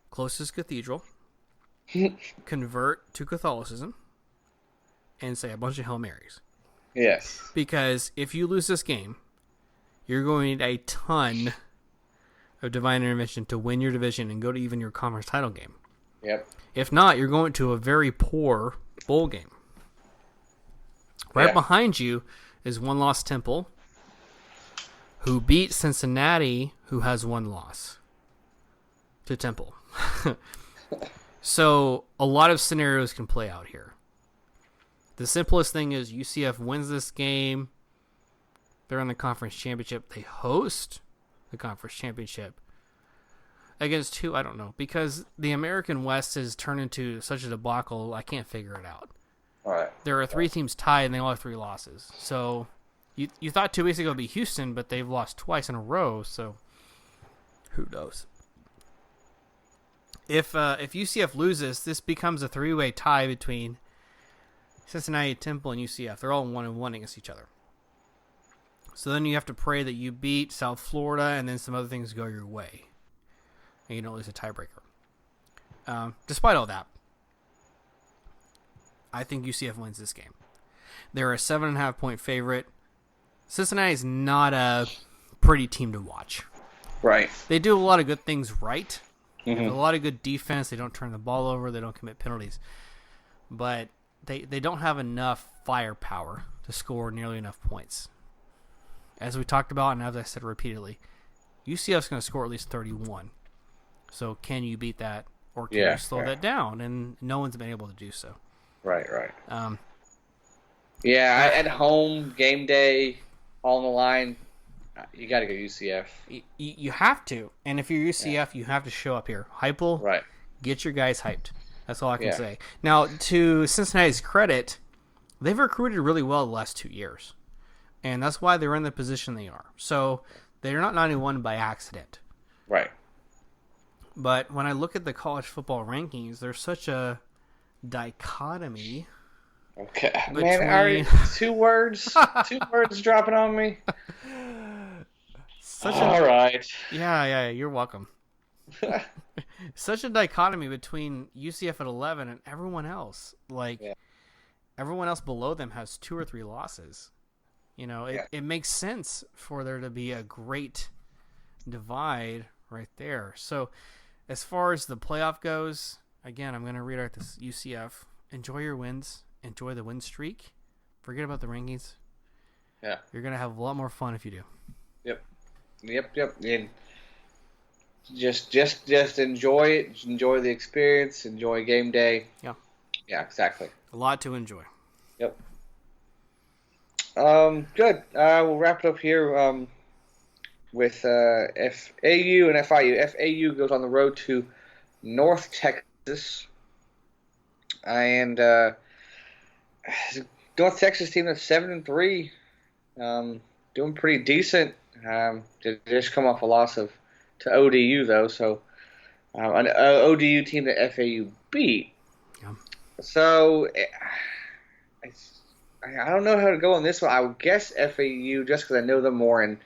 closest cathedral, convert to Catholicism, and say a bunch of Hail Marys. Yes. Because if you lose this game, you're going to need a ton of divine intervention to win your division and go to even your conference title game. Yep. If not, you're going to a very poor bowl game. Right behind you is one loss Temple, who beat Cincinnati, who has 1 loss to Temple. So a lot of scenarios can play out here. The simplest thing is UCF wins this game. They're in the conference championship. They host the conference championship. Against who? I don't know. Because the American West has turned into such a debacle, I can't figure it out. All right. There are 3 teams tied, and they all have 3 losses. So you thought 2 weeks ago it would be Houston, but they've lost twice in a row, so who knows? If UCF loses, this becomes a 3-way tie between Cincinnati, Temple, and UCF. They're all 1-1 against each other. So then you have to pray that you beat South Florida, and then some other things go your way, and you don't lose a tiebreaker. Despite all that, I think UCF wins this game. They're a 7.5-point favorite. Cincinnati is not a pretty team to watch. Right. They do a lot of good things right. They have a lot of good defense. They don't turn the ball over. They don't commit penalties. But they don't have enough firepower to score nearly enough points. As we talked about, and as I said repeatedly, UCF's going to score at least 31. So can you beat that, or can you slow that down? And no one's been able to do so. Right. At home, game day, all on the line, you got to go UCF. You have to. And if you're UCF, you have to show up here. Hypel, right. Get your guys hyped. That's all I can say. Now, to Cincinnati's credit, they've recruited really well the last 2 years. And that's why they're in the position they are. So they're not 91 by accident. Right. But when I look at the college football rankings, there's such a dichotomy. Okay. Man, 2 words dropping on me. All right. Yeah, you're welcome. Such a dichotomy between UCF at 11 and everyone else. Everyone else below them has 2 or 3 losses. It makes sense for there to be a great divide right there. So as far as the playoff goes, again, I'm going to read out this UCF. Enjoy your wins. Enjoy the win streak. Forget about the rankings. Yeah. You're going to have a lot more fun if you do. Yep. And just enjoy it. Enjoy the experience. Enjoy game day. Yeah. Yeah, exactly. A lot to enjoy. Yep. Good. We'll wrap it up here with FAU and FIU. FAU goes on the road to North Texas. And North Texas team that's 7-3, doing pretty decent. They just come off a loss to ODU though, so an ODU team that FAU beat. Yeah. So I don't know how to go on this one. I would guess FAU just because I know them more and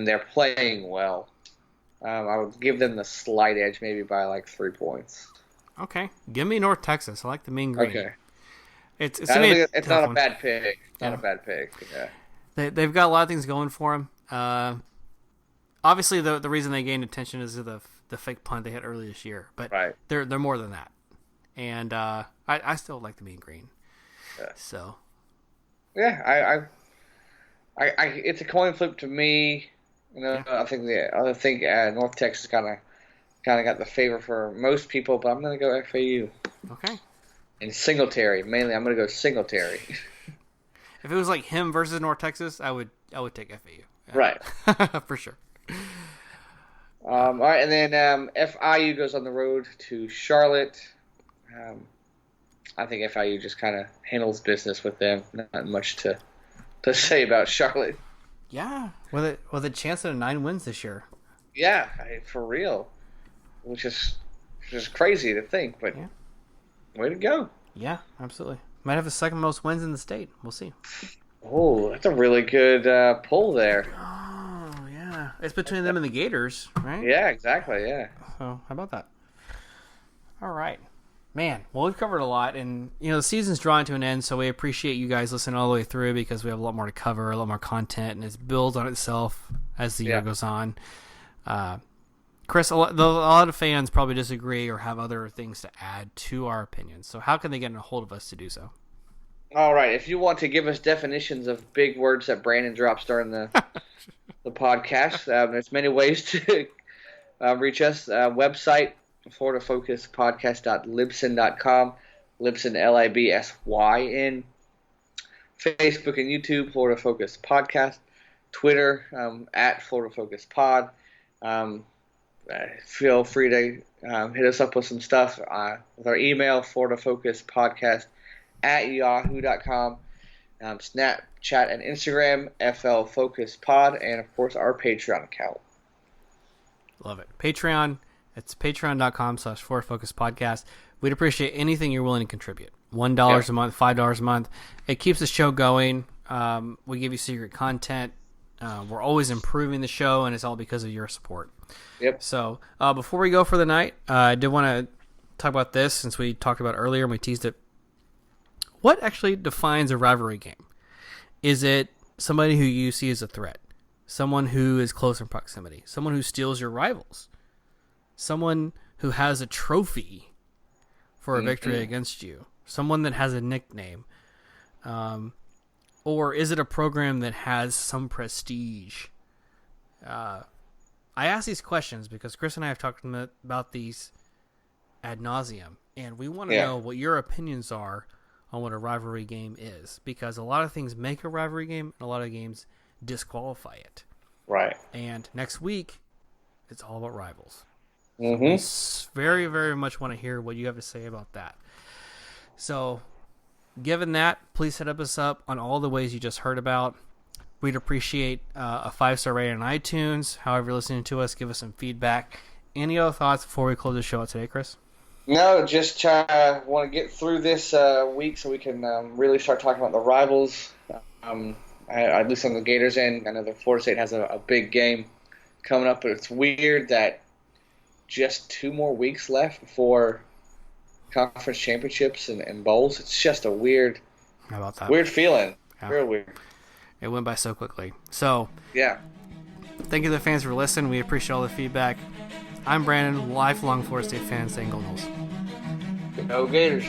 they're playing well. I would give them the slight edge, maybe by like 3 points. Okay, give me North Texas. I like the mean green. Okay, it's not a bad pick. Not a bad pick. Yeah. They've got a lot of things going for them. Obviously, the reason they gained attention is the fake punt they had earlier this year, but right. they're more than that. And I still like the mean green. Yeah. So. Yeah, I it's a coin flip to me. Yeah. I think North Texas kind of got the favor for most people, but I'm gonna go FAU. Okay. And Singletary mainly. I'm gonna go Singletary. If it was like him versus North Texas, I would take FAU. Yeah. Right. For sure. All right, and then FIU goes on the road to Charlotte. I think FIU just kind of handles business with them. Not much to say about Charlotte. Yeah, with a chance at 9 wins this year. Yeah, for real. Which is crazy to think, but yeah. Way to go. Yeah, absolutely. Might have the second most wins in the state. We'll see. Oh, that's a really good pull there. Oh, yeah. It's between them and the Gators, right? Yeah, exactly, yeah. So, how about that? All right. Man, well, we've covered a lot, and, the season's drawing to an end, so we appreciate you guys listening all the way through because we have a lot more to cover, a lot more content, and it builds on itself as the year goes on. Chris, a lot of fans probably disagree or have other things to add to our opinions, so how can they get a hold of us to do so? All right, if you want to give us definitions of big words that Brandon drops during the podcast, there's many ways to reach us. Website, FloridaFocusPodcast.libsyn.com, Libsyn, Libsyn. Facebook and YouTube, Florida Focus Podcast. Twitter, at Florida Focus Pod. Feel free to hit us up with some stuff with our email, FloridaFocusPodcast@yahoo.com. Snapchat and Instagram, FL Focus Pod, and of course our Patreon account. Love it. Patreon. It's patreon.com/Florida Focus Podcast. We'd appreciate anything you're willing to contribute. $1 a month, $5 a month. It keeps the show going. We give you secret content. We're always improving the show, and it's all because of your support. Yep. So before we go for the night, I did want to talk about this since we talked about it earlier and we teased it. What actually defines a rivalry game? Is it somebody who you see as a threat? Someone who is close in proximity? Someone who steals your rivals? Someone who has a trophy for a victory against you? Someone that has a nickname? Or is it a program that has some prestige? I ask these questions because Chris and I have talked about these ad nauseum, and we want to know what your opinions are on what a rivalry game is, because a lot of things make a rivalry game, and a lot of games disqualify it. Right. And next week, it's all about rivals. Mm-hmm. So we very, very much want to hear what you have to say about that. So, given that, please hit us up on all the ways you just heard about. We'd appreciate a 5-star rating on iTunes. However you're listening to us, give us some feedback. Any other thoughts before we close the show out today, Chris? No, just want to get through this week so we can really start talking about the rivals. At least on the Gators end, I know that Florida State has a big game coming up, but it's weird that just 2 more weeks left before conference championships and bowls. It's just a weird, How about that? weird feeling. Yeah. Real weird. It went by so quickly. So, Yeah. thank you to the fans for listening. We appreciate all the feedback. I'm Brandon, lifelong Florida State fan, saying Go Noles. Go Gators.